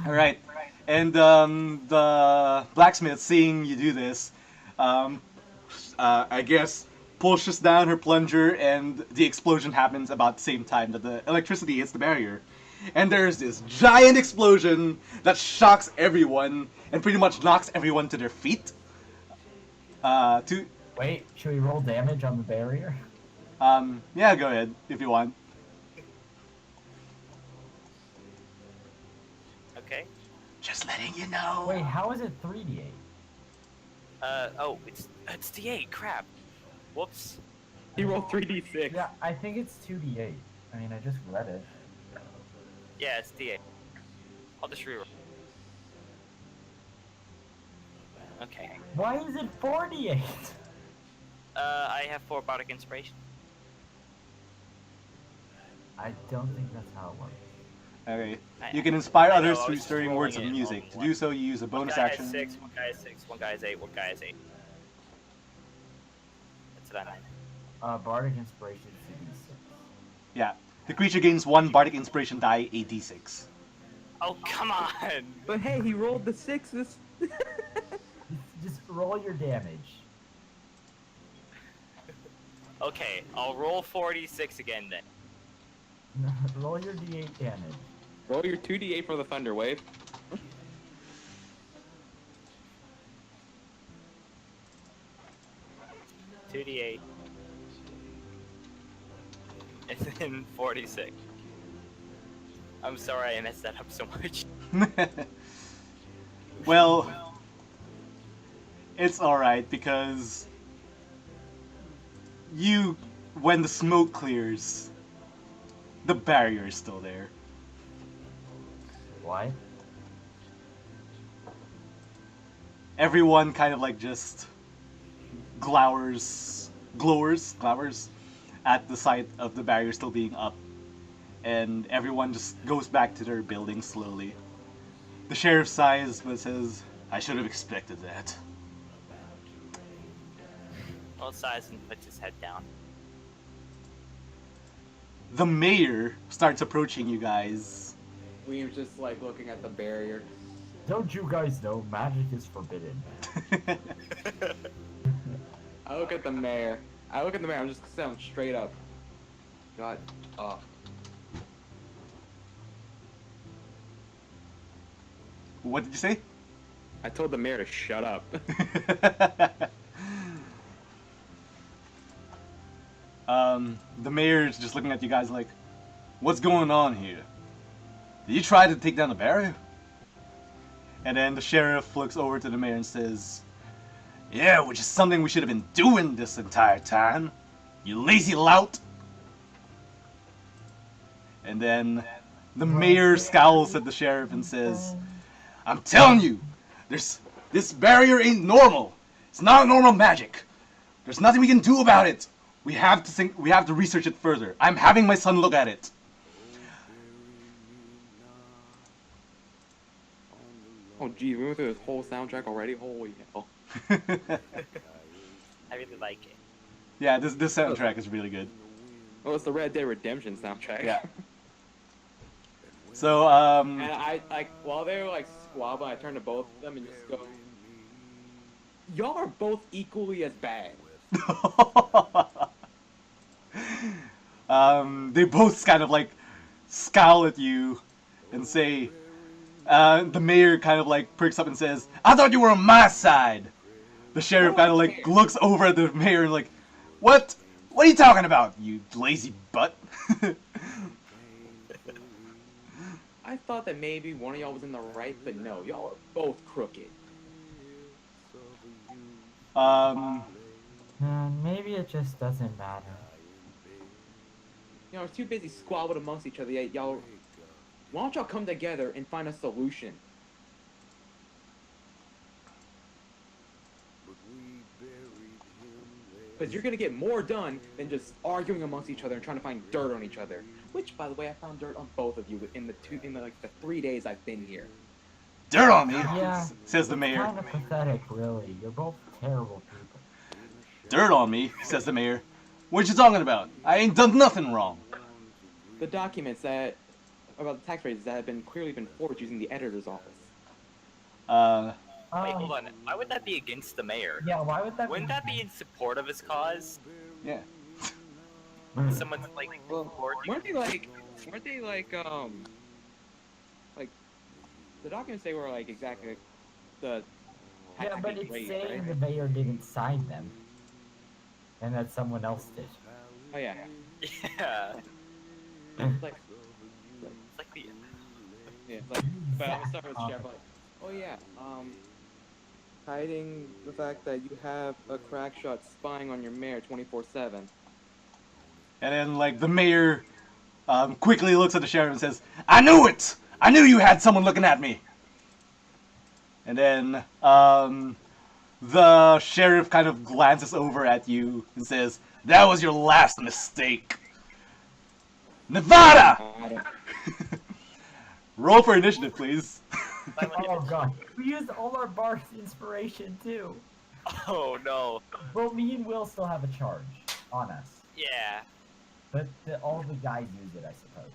Speaker 1: All right. And the blacksmith, seeing you do this, I guess pushes down her plunger, and the explosion happens about the same time that the electricity hits the barrier. And there's this giant explosion that shocks everyone and pretty much knocks everyone to their feet.
Speaker 2: Wait, should we roll damage on the barrier?
Speaker 1: Yeah, go ahead if you want.
Speaker 3: okay.
Speaker 1: Just letting you know.
Speaker 2: Wait, how is it 3d8?
Speaker 3: Oh, it's D8. Crap. Whoops.
Speaker 4: He rolled 3d6.
Speaker 2: Yeah, I think it's 2d8. I mean, I just read it.
Speaker 3: Yeah, it's D8. I'll just reroll. Okay.
Speaker 2: Why is it 4d8?
Speaker 3: I have 4 bardic inspiration.
Speaker 2: I don't think that's how it works.
Speaker 1: Okay. You can inspire
Speaker 3: I know,
Speaker 1: others
Speaker 3: I
Speaker 1: through
Speaker 3: was just
Speaker 1: stirring words of
Speaker 3: rolling it,
Speaker 1: music.
Speaker 3: rolling
Speaker 1: To
Speaker 3: one.
Speaker 1: do so, you use a
Speaker 3: One
Speaker 1: bonus
Speaker 3: guy
Speaker 1: action.
Speaker 3: has 6, one guy has 6, one guy has 8, one guy has 8. That's what I meant.
Speaker 2: Bardic Inspiration CD6.
Speaker 1: Yeah. The creature gains 1 bardic inspiration die, a d6.
Speaker 3: Oh, come on!
Speaker 4: But hey, he rolled the 6s.
Speaker 2: Just roll your damage.
Speaker 3: Okay, I'll roll 46 again then.
Speaker 2: Roll your d8 damage.
Speaker 4: Roll your 2d8 for the thunder wave.
Speaker 3: 2d8. And then 46. I'm sorry I messed that up so much.
Speaker 1: Well, it's alright because when the smoke clears, the barrier is still there.
Speaker 2: Why?
Speaker 1: Everyone kind of like just glowers at the sight of the barrier still being up, and everyone just goes back to their building slowly. The sheriff sighs but says, "I should have expected that."
Speaker 3: Well, sighs and puts his head down.
Speaker 1: The mayor starts approaching you guys.
Speaker 4: Liam's just like looking at the barrier.
Speaker 2: Don't you guys know magic is forbidden?
Speaker 4: I look at the mayor. I'm just sound straight up. God up.
Speaker 1: What did you say?
Speaker 4: I told the mayor to shut up.
Speaker 1: The mayor's just looking at you guys like, "What's going on here? Did you try to take down the barrier?" And then the sheriff looks over to the mayor and says, "Yeah, which is something we should have been doing this entire time, you lazy lout." And then the mayor scowls at the sheriff and says, "I'm telling you, this barrier ain't normal. It's not normal magic. There's nothing we can do about it. We have to research it further. I'm having my son look at it."
Speaker 4: Oh gee, we went through this whole soundtrack already? Holy hell.
Speaker 3: I really like it.
Speaker 1: Yeah, this soundtrack is really good.
Speaker 4: Oh, it's the Red Dead Redemption soundtrack.
Speaker 1: Yeah. So,
Speaker 4: And I, like, while they were, like, squabbling, I turned to both of them and just go, y'all are both equally as bad.
Speaker 1: they both kind of like scowl at you and say, the mayor kind of like perks up and says, "I thought you were on my side." The sheriff kind of like looks over at the mayor and like, What are you talking about, you lazy butt?"
Speaker 4: I I thought that maybe one of y'all was in the right, but no, y'all are both crooked.
Speaker 2: Man, maybe it just doesn't matter.
Speaker 4: Y'all are too busy squabbling amongst each other. Yet y'all, why don't y'all come together and find a solution? Because you're gonna get more done than just arguing amongst each other and trying to find dirt on each other. Which, by the way, I found dirt on both of you in the 3 days I've been here.
Speaker 1: Dirt on me,
Speaker 2: Yeah,
Speaker 1: says the
Speaker 2: it's
Speaker 1: mayor.
Speaker 2: kind of pathetic, really. You're both terrible people.
Speaker 1: Dirt on me, says the mayor. What you talking about? I ain't done nothing wrong.
Speaker 4: The documents that about the tax raises that have been clearly been forged using the editor's office.
Speaker 3: Wait, hold on. Why would that be against the mayor?
Speaker 2: Yeah, why would that
Speaker 3: Wouldn't that be in support of his cause?
Speaker 1: Yeah.
Speaker 3: Someone's like, forging-
Speaker 4: Weren't they like the documents they were like exactly the
Speaker 2: Yeah, but
Speaker 4: tax
Speaker 2: it's
Speaker 4: rate,
Speaker 2: saying
Speaker 4: right?
Speaker 2: the mayor didn't sign them. And that someone else did.
Speaker 4: Oh yeah.
Speaker 3: Yeah.
Speaker 4: It's like
Speaker 3: It's like the.
Speaker 4: yeah, it's like but I'm gonna start with Chef like, oh yeah, hiding the fact that you have a crack shot spying on your mayor 24/7.
Speaker 1: And then, like, the mayor quickly looks at the sheriff and says, I knew it! I knew you had someone looking at me! And then, the sheriff kind of glances over at you and says, that was your last mistake. Nevada! Roll for initiative, please.
Speaker 2: Oh god. We used all our bars inspiration too.
Speaker 3: Oh no.
Speaker 2: Well, me and Will still have a charge on us.
Speaker 3: Yeah.
Speaker 2: But all the guys use it, I suppose.